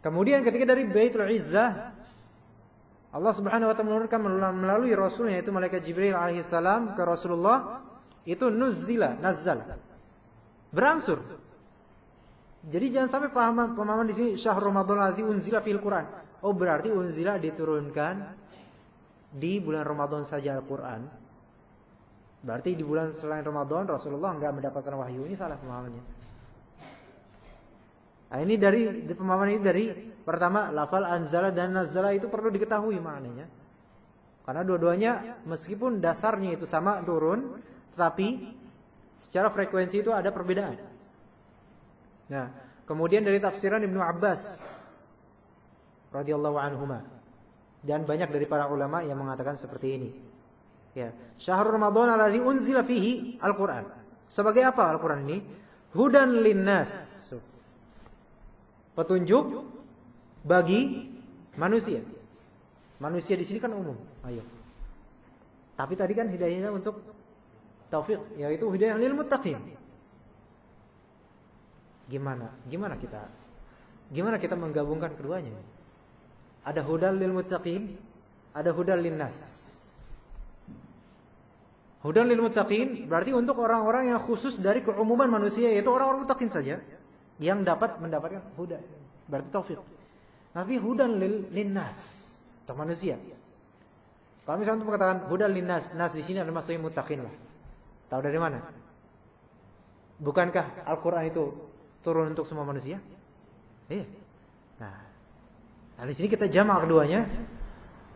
Kemudian ketika dari Baitul Izzah Allah Subhanahu wa taala menurunkan melalui rasulnya yaitu malaikat Jibril alaihi salam ke Rasulullah, itu nazzal. Berangsur. Jadi jangan sampai pemahaman di sini syahrul Ramadan alladzi unzila fil Quran. Oh, berarti unzila diturunkan di bulan Ramadan saja Al-Qur'an. Berarti di bulan selain Ramadan Rasulullah enggak mendapatkan wahyu. Ini salah pemahamannya. Nah, ini dari pemahaman ini dari pertama lafal anzala dan nazzala itu perlu diketahui maknanya. Karena dua-duanya meskipun dasarnya itu sama turun, tetapi secara frekuensi itu ada perbedaan. Nah, kemudian dari tafsiran Ibnu Abbas radhiyallahu anhuma dan banyak dari para ulama yang mengatakan seperti ini. Ya, syahrul Ramadan alladzi unzila fihi Al-Qur'an. Sebagai apa Al-Qur'an ini? Hudan linnas. Petunjuk bagi manusia. Manusia di sini kan umum. Ayo. Tapi tadi kan hidayahnya untuk taufik, yaitu hidayah lil muttaqin. Gimana kita menggabungkan keduanya? Ada hudal lil muttaqin, ada hudal lin nas. Hudal lil muttaqin berarti untuk orang-orang yang khusus dari keumuman manusia, yaitu orang-orang muttaqin saja yang dapat mendapatkan huda, berarti taufik. Tapi hudan lin nas, untuk manusia. Kalau misalnya untuk mengatakan hudan lin nas, nas di sini adalah maksudnya muttaqin lah. Tahu dari mana? Bukankah Al-Qur'an itu turun untuk semua manusia? Iya. Nah, di sini kita jamak keduanya,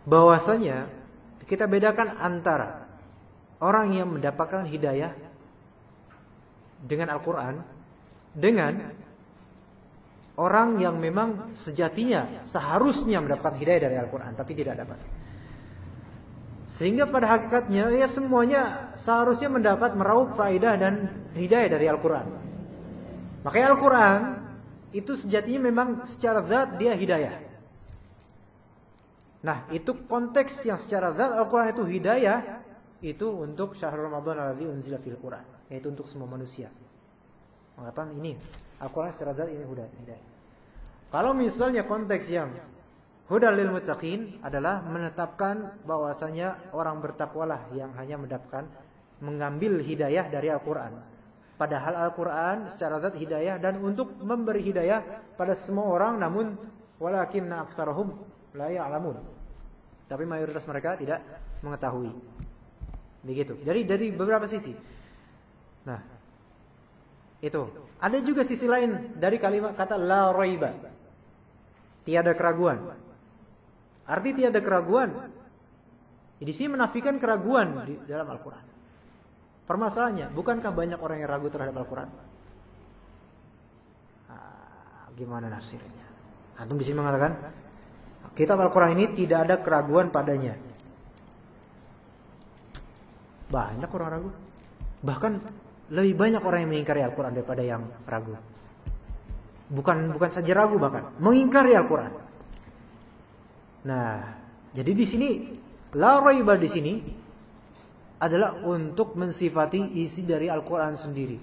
bahwasanya kita bedakan antara orang yang mendapatkan hidayah dengan Al-Qur'an dengan orang yang memang sejatinya seharusnya mendapatkan hidayah dari Al-Quran tapi tidak dapat. Sehingga pada hakikatnya ya semuanya seharusnya mendapat meraup faedah dan hidayah dari Al-Quran. Makanya Al-Quran itu sejatinya memang secara zat dia hidayah. Nah, itu konteks yang secara zat Al-Quran itu hidayah, itu untuk syahrul Ramadan alladzi unzila fil Quran, yaitu untuk semua manusia. Mengatakan ini Al-Quran secara zat ini hidayah. Kalau misalnya konteks yang hudal lil muttaqin adalah menetapkan bahwasanya orang bertakwalah yang hanya mendapatkan mengambil hidayah dari Al-Quran. Padahal Al-Quran secara zat hidayah dan untuk memberi hidayah pada semua orang, namun walakinna aktsarahum la ya'lamun. Tapi mayoritas mereka tidak mengetahui. Begitu. Dari beberapa sisi. Nah, itu. Ada juga sisi lain dari kalimat kata la raiba. Tiada keraguan. Arti tiada keraguan. Di sini menafikan keraguan di dalam Al-Quran. Permasalahannya, bukankah banyak orang yang ragu terhadap Al-Quran? Gimana nafsirnya? Antum di sini mengatakan kitab Al-Quran ini tidak ada keraguan padanya. Banyak orang ragu. Bahkan lebih banyak orang yang mengingkari Al-Quran daripada yang ragu. Bukan saja ragu, bahkan mengingkari Al-Quran. Nah, jadi di sini la raiba di sini adalah untuk mensifati isi dari Al-Quran sendiri.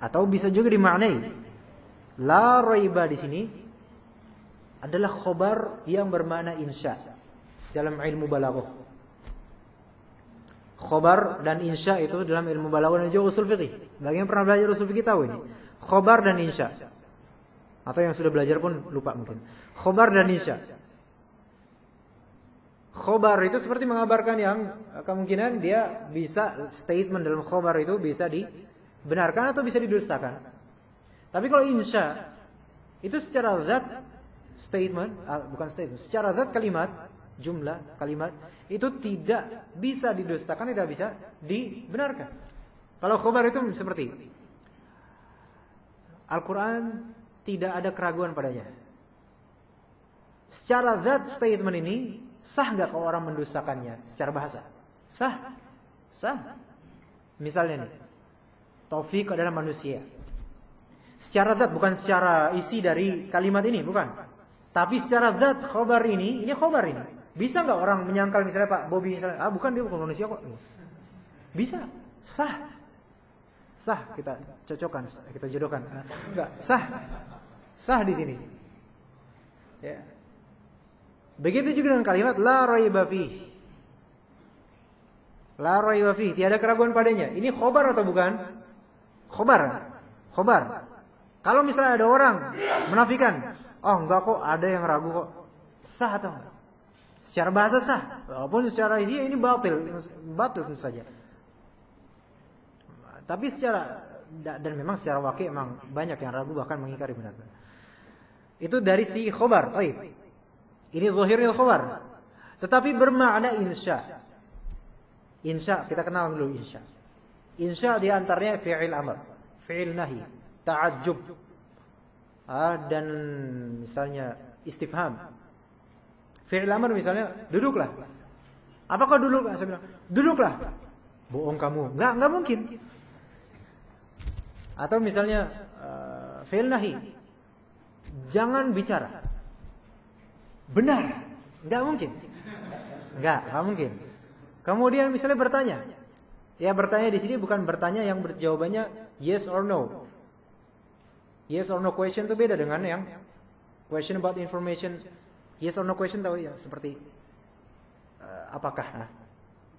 Atau bisa juga dimaknai la raiba di sini adalah khobar yang bermakna insya dalam ilmu balaghah. Khobar dan insya itu dalam ilmu balaghah dan juga usul fiqih. Bagi yang pernah belajar usul fiqih tahu ini. Khobar dan insya. Atau yang sudah belajar pun lupa mungkin. Khobar dan insya. Khobar itu seperti mengabarkan yang kemungkinan dia bisa statement dalam khobar itu bisa dibenarkan atau bisa didustakan. Tapi kalau insya itu secara zat statement, bukan statement, secara zat kalimat, jumlah kalimat itu tidak bisa didustakan, tidak bisa dibenarkan. Kalau khobar itu seperti Al-Quran tidak ada keraguan padanya. Secara zat statement ini sah nggak kalau orang mendustakannya secara bahasa? Sah. Sah. Misalnya nih, Taufik adalah manusia. Secara zat, bukan secara isi dari kalimat ini, bukan. Tapi secara zat khobar ini khobar ini. Bisa nggak orang menyangkal misalnya Pak Bobby misalnya, bukan dia bukan manusia kok. Bisa. Sah. Sah, kita cocokkan, kita jodohkan. Enggak, sah. Sah di sini. Ya. Begitu juga dengan kalimat la raiba fi. La raiba fi, tiada keraguan padanya. Ini khobar atau bukan? Khobar. Khobar. Kalau misalnya ada orang menafikan, oh enggak kok, ada yang ragu kok. Sah atau enggak? Secara bahasa sah. Walaupun secara isi ini batil tentu saja. Tapi secara, dan memang secara wakil memang banyak yang ragu bahkan mengingkari benar-benar. Itu dari si khobar. Ini zahiril khobar. Tetapi bermakna insya. Insya, kita kenal dulu insya. Insya diantaranya fi'il amr, fi'il nahi, ta'ajjub, dan misalnya istifham. Fi'il amr misalnya, duduklah. Apakah duduk? Saya bilang, duduklah. Bohong kamu. Enggak mungkin. Atau misalnya fi'il nahi, jangan bicara. Benar. Enggak mungkin. Enggak mungkin. Kemudian misalnya bertanya. Ya, bertanya di sini bukan bertanya yang jawabannya yes or no. Yes or no question itu beda dengan yang question about information. Yes or no question tahu ya, seperti apakah.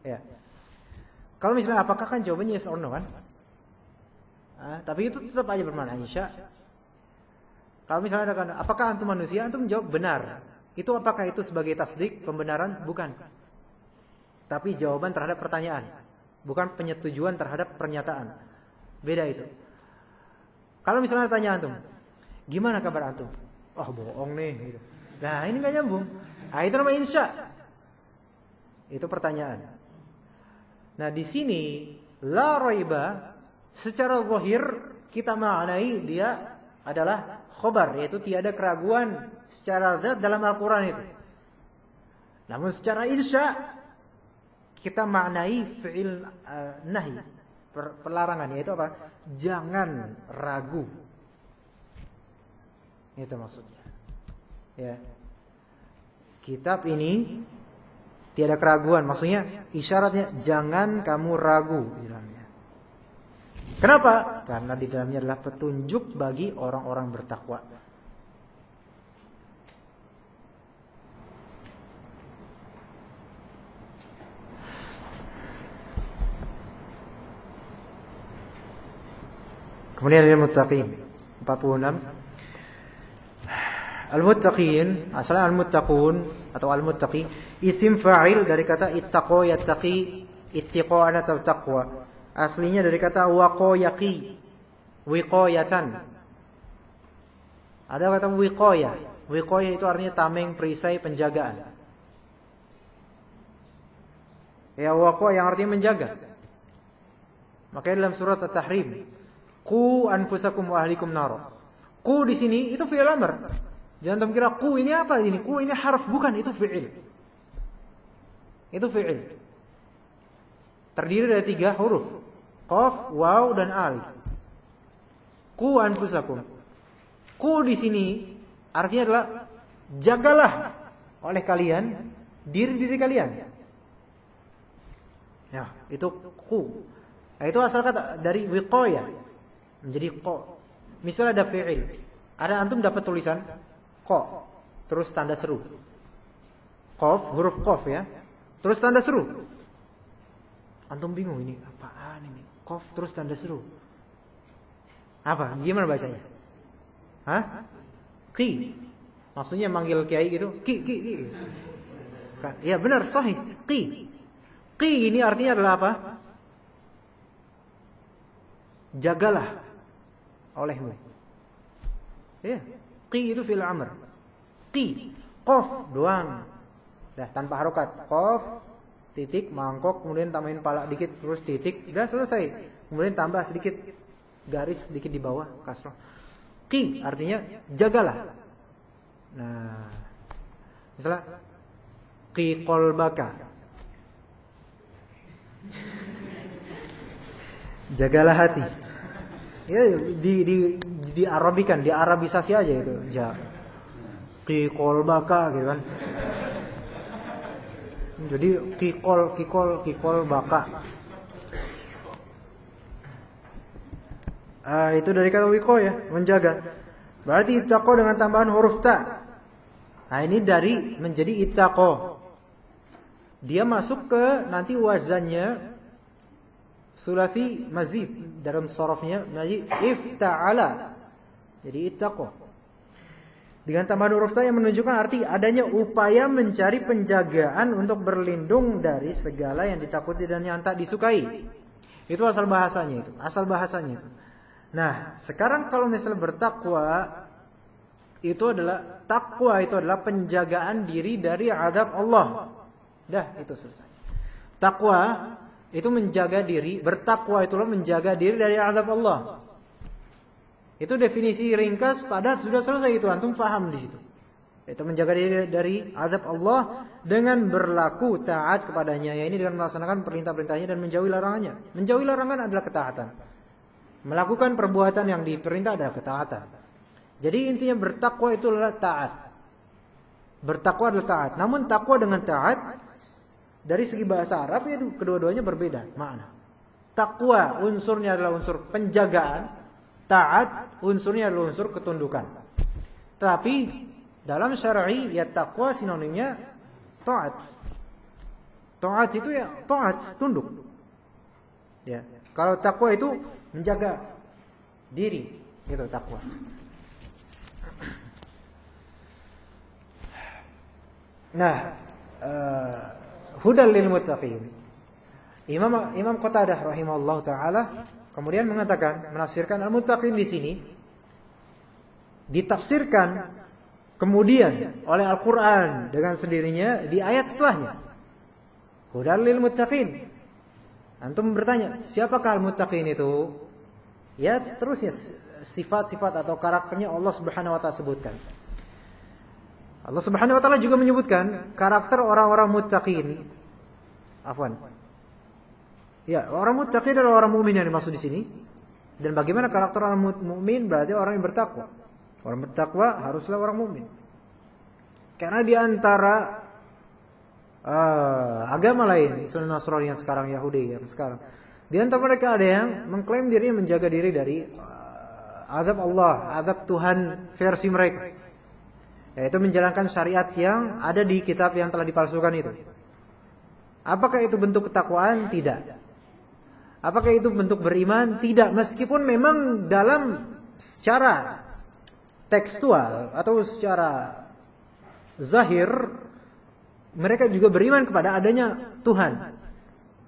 Ya. Kalau misalnya apakah kan jawabannya yes or no kan? Tapi itu tetap aja bermakna insya. Kalau misalnya ada apakah antum manusia, antum jawab benar. Itu apakah itu sebagai tasdik, pembenaran? Bukan. Tapi jawaban terhadap pertanyaan, bukan penyetujuan terhadap pernyataan. Beda itu. Kalau misalnya tanya antum, gimana kabar antum? Oh bohong nih. Gitu. Nah ini gak nyambung. Itu namanya insya. Itu pertanyaan. Nah di sini la raiba secara zahir kita maknai dia adalah khobar, yaitu tiada keraguan secara zat dalam Al-Quran itu. Namun secara insya kita maknai fi'il nahi, pelarangan, yaitu apa? Jangan ragu. Itu maksudnya. Ya. Kitab ini tiada keraguan, maksudnya isyaratnya jangan kamu ragu di dalamnya. Kenapa? Karena di dalamnya adalah petunjuk bagi orang-orang bertakwa. Kemudian al-muttaqin 46. Al-muttaqin, asalnya al-muttaqun atau al-muttaqi, isim fa'il dari kata ittaqa yattaqi, ittiqa'an atau taqwa. Aslinya dari kata waqa yaqi, wiqayatan. Ada kata wiqayah. Wiqayah itu artinya tameng, perisai, penjagaan. Ya waqa yang artinya menjaga. Makanya dalam surat At-Tahrim, qu anfusakum wa ahlikum nar. Qu di sini itu fi'il amr. Jangan kira qu ini apa ini? Qu ini harf, bukan, itu fi'il. Itu fi'il. Terdiri dari 3 huruf. Qaf, waw dan alif. Qu anfusakum. Qu di sini artinya adalah jagalah oleh kalian diri kalian. Ya, itu qu. Nah, itu asal kata dari wiqayah. Menjadi qa. Misalnya ada fi'il. Ada antum dapat tulisan qa, terus tanda seru. Qaf, huruf qaf ya. Terus tanda seru. Antum bingung ini apaan ini? Qaf terus tanda seru. Apa? Gimana bacanya? Hah? Qi. Maksudnya manggil kiai gitu, ki. Kan? Ya benar, sahih. Qi. Qi ini artinya adalah apa? Jagalah olehmu. Ya, qi itu fi'il amr. Qi, qaf doang. Dah tanpa harokat. Qaf, titik, mangkok, kemudian tambahin pala dikit, terus titik, udah selesai. Kemudian tambah sedikit garis sedikit di bawah, kasroh. Qi artinya jagalah. Nah, Misalnya qi qalbaka. Jagalah hati. Ya di Arabikan, di Arabisasi aja itu. Ja. Qi qalbaka gitu kan. Jadi kikol baka. Itu dari kata wiko ya, menjaga. Berarti ittaqo dengan tambahan huruf ta. Nah ini dari menjadi ittaqo. Dia masuk ke nanti wazannya sulasi mazid dalam sorofnya jadi ifta'ala. Jadi ittaqo. Dengan tambahan huruf ta yang menunjukkan arti adanya upaya mencari penjagaan untuk berlindung dari segala yang ditakuti dan yang tak disukai. Itu asal bahasanya itu. Asal bahasanya itu. Nah, sekarang kalau misalnya bertakwa itu adalah takwa itu adalah penjagaan diri dari azab Allah. Dah, itu selesai. Takwa itu menjaga diri, bertakwa itulah menjaga diri dari azab Allah. Itu definisi ringkas padat sudah selesai itu, antum paham di situ. Itu menjaga diri dari azab Allah dengan berlaku taat kepadanya, yaitu dengan melaksanakan perintah-perintahnya dan menjauhi larangannya. Menjauhi larangan adalah ketaatan. Melakukan perbuatan yang diperintah adalah ketaatan. Jadi intinya bertakwa itu adalah taat. Bertakwa adalah taat. Namun takwa dengan taat dari segi bahasa Arab ya kedua-duanya berbeda makna. Takwa unsurnya adalah unsur penjagaan. Taat unsurnya adalah unsur ketundukan. Tapi dalam syar'i ya takwa sinonimnya taat. Taat itu ya taat, tunduk. Ya. Kalau takwa itu menjaga diri, itu takwa. Nah, hudal lil muttaqin. Imam Qatadah rahimahullah taala kemudian mengatakan, menafsirkan al-muttaqin di sini ditafsirkan kemudian oleh Al-Qur'an dengan sendirinya di ayat setelahnya. Hudal lil muttaqin. Antum bertanya, siapakah al-muttaqin itu? Ya, seterusnya sifat-sifat atau karakternya Allah Subhanahu wa taala sebutkan. Allah Subhanahu wa taala juga menyebutkan karakter orang-orang muttaqin. Afwan. Ya, orang muttaqin adalah orang mukmin yang dimaksud di sini. Dan bagaimana karakter orang mukmin berarti orang yang bertakwa. Orang bertakwa haruslah orang mukmin. Karena di antara agama lain, Islam Nasrani yang sekarang, Yahudi yang sekarang, di antara mereka ada yang mengklaim dirinya menjaga diri dari azab Allah, azab Tuhan versi mereka. Yaitu menjalankan syariat yang ada di kitab yang telah dipalsukan itu. Apakah itu bentuk ketakwaan? Tidak. Apakah itu bentuk beriman? Tidak. Meskipun memang dalam secara tekstual atau secara zahir mereka juga beriman kepada adanya Tuhan.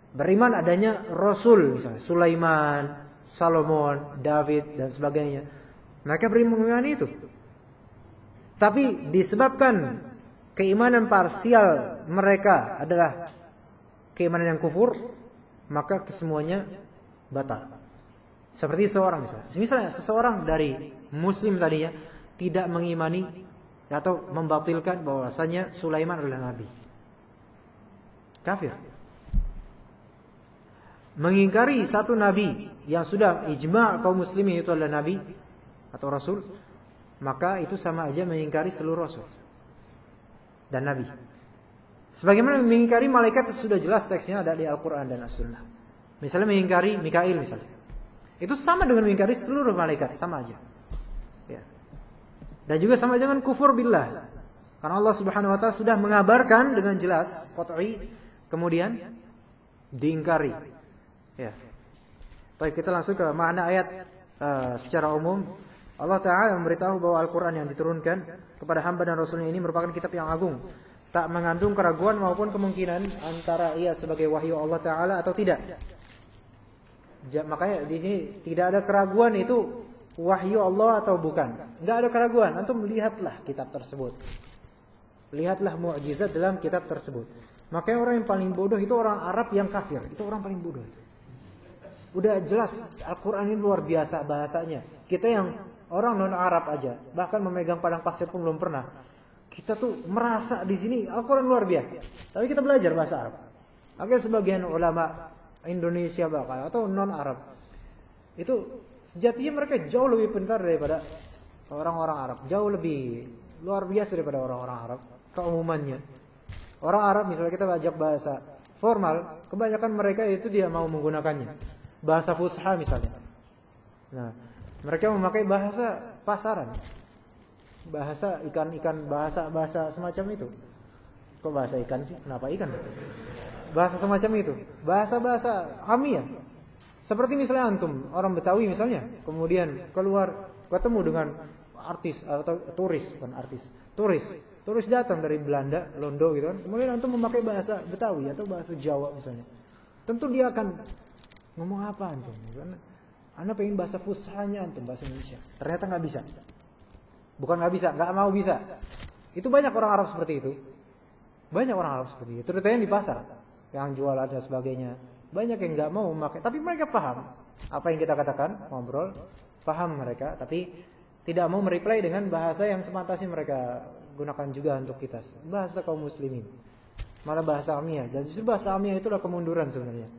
Beriman adanya Rasul, misalnya Sulaiman, Salomon, David dan sebagainya. Mereka beriman itu. Tapi disebabkan keimanan parsial mereka adalah keimanan yang kufur, maka kesemuanya batal. Seperti seorang misalnya seseorang dari muslim tadinya tidak mengimani atau membatilkan bahwasanya Sulaiman adalah nabi. Kafir. Mengingkari satu nabi yang sudah ijma' kaum muslimin itu adalah nabi atau rasul, maka itu sama aja mengingkari seluruh rasul dan nabi. Sebagaimana mengingkari malaikat sudah jelas teksnya ada di Al-Quran dan As-Sunnah. Misalnya mengingkari Mikail misalnya. Itu sama dengan mengingkari seluruh malaikat, sama aja. Ya. Dan juga sama dengan kufur billah. Karena Allah Subhanahu wa taala sudah mengabarkan dengan jelas, qat'i, kemudian diingkari. Ya. Baik, kita langsung ke makna ayat secara umum. Allah Ta'ala memberitahu bahwa Al-Quran yang diturunkan kepada hamba dan Rasulnya ini merupakan kitab yang agung. Tak mengandung keraguan maupun kemungkinan antara ia sebagai wahyu Allah Ta'ala atau tidak. Makanya di sini tidak ada keraguan itu wahyu Allah atau bukan. Enggak ada keraguan. Antum lihatlah kitab tersebut. Lihatlah mukjizat dalam kitab tersebut. Makanya orang yang paling bodoh itu orang Arab yang kafir. Itu orang paling bodoh itu. Udah jelas Al-Quran ini luar biasa bahasanya. Kita yang orang non Arab aja bahkan memegang padang pasir pun belum pernah. Kita tuh merasa di sini Al-Quran luar biasa, tapi kita belajar bahasa Arab. Akhirnya sebagian ulama Indonesia bahkan atau non Arab itu sejatinya mereka jauh lebih pintar daripada orang-orang Arab, jauh lebih luar biasa daripada orang-orang Arab keumumannya. Orang Arab misalnya kita belajar bahasa formal, kebanyakan mereka itu dia mau menggunakannya. Bahasa fusha misalnya. Nah, mereka memakai bahasa pasaran. Bahasa ikan-ikan, bahasa semacam itu. Kok bahasa ikan sih? Kenapa ikan? Bahasa semacam itu. Bahasa-bahasa amiyah. Seperti misalnya antum, orang Betawi misalnya, kemudian keluar ketemu dengan artis atau turis, bukan artis. Turis datang dari Belanda, Londo gitu kan. Kemudian antum memakai bahasa Betawi atau bahasa Jawa misalnya. Tentu dia akan ngomong apa antum? Karena Anda pengen bahasa fushanya antum, bahasa Indonesia. Ternyata nggak bisa. Bukan nggak bisa, nggak mau bisa. Itu banyak orang Arab seperti itu. Banyak orang Arab seperti itu. Terutama di pasar, yang jual ada sebagainya. Banyak yang nggak mau memakai, tapi mereka paham apa yang kita katakan, ngobrol, paham mereka, tapi tidak mau mereply dengan bahasa yang sepantasnya mereka gunakan juga untuk kita. Bahasa kaum muslimin. Malah bahasa amiyah. Dan justru bahasa amiyah itulah kemunduran sebenarnya.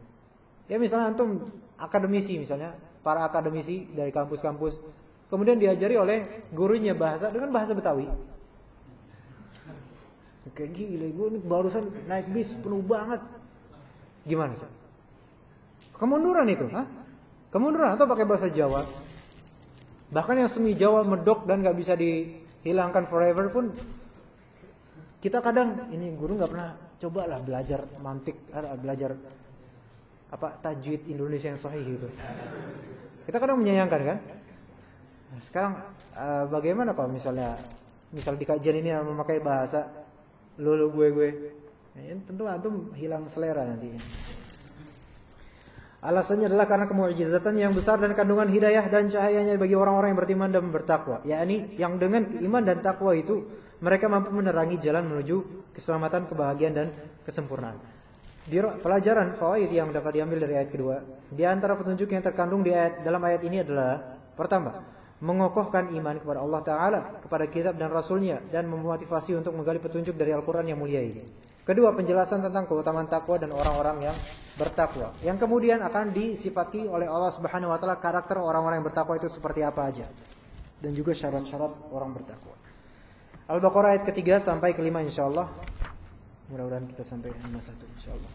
Ya misalnya antum akademisi misalnya, para akademisi dari kampus-kampus, kemudian diajari oleh gurunya bahasa dengan bahasa Betawi. Kayak gila, gue barusan naik bis penuh banget. Gimana sih? Kemunduran itu, Kemunduran atau pakai bahasa Jawa. Bahkan yang semi Jawa medok dan nggak bisa dihilangkan forever pun, kita kadang ini guru nggak pernah cobalah belajar mantik atau belajar tajwid Indonesia yang sahih gitu. Kita kadang menyayangkan kan. Nah, sekarang bagaimana kalau misal di kajian ini memakai bahasa lo gue, ya, tentu antum hilang selera nanti. Alasannya adalah karena kemu'jizatan yang besar dan kandungan hidayah dan cahayanya bagi orang-orang yang beriman dan bertakwa. Yakni yang dengan iman dan takwa itu mereka mampu menerangi jalan menuju keselamatan, kebahagiaan dan kesempurnaan. Di pelajaran fawaid yang dapat diambil dari ayat kedua, di antara petunjuk yang terkandung dalam ayat ini adalah pertama, mengokohkan iman kepada Allah Ta'ala, kepada kitab dan Rasulnya, dan memotivasi untuk menggali petunjuk dari Al-Quran yang mulia ini. Kedua, penjelasan tentang keutamaan takwa dan orang-orang yang bertakwa, yang kemudian akan disifati oleh Allah Subhanahu Wa Ta'ala karakter orang-orang yang bertakwa itu seperti apa aja, dan juga syarat-syarat orang bertakwa. Al-Baqarah ayat ketiga sampai kelima insyaallah. Mudah-mudahan kita sampai 51 insyaallah.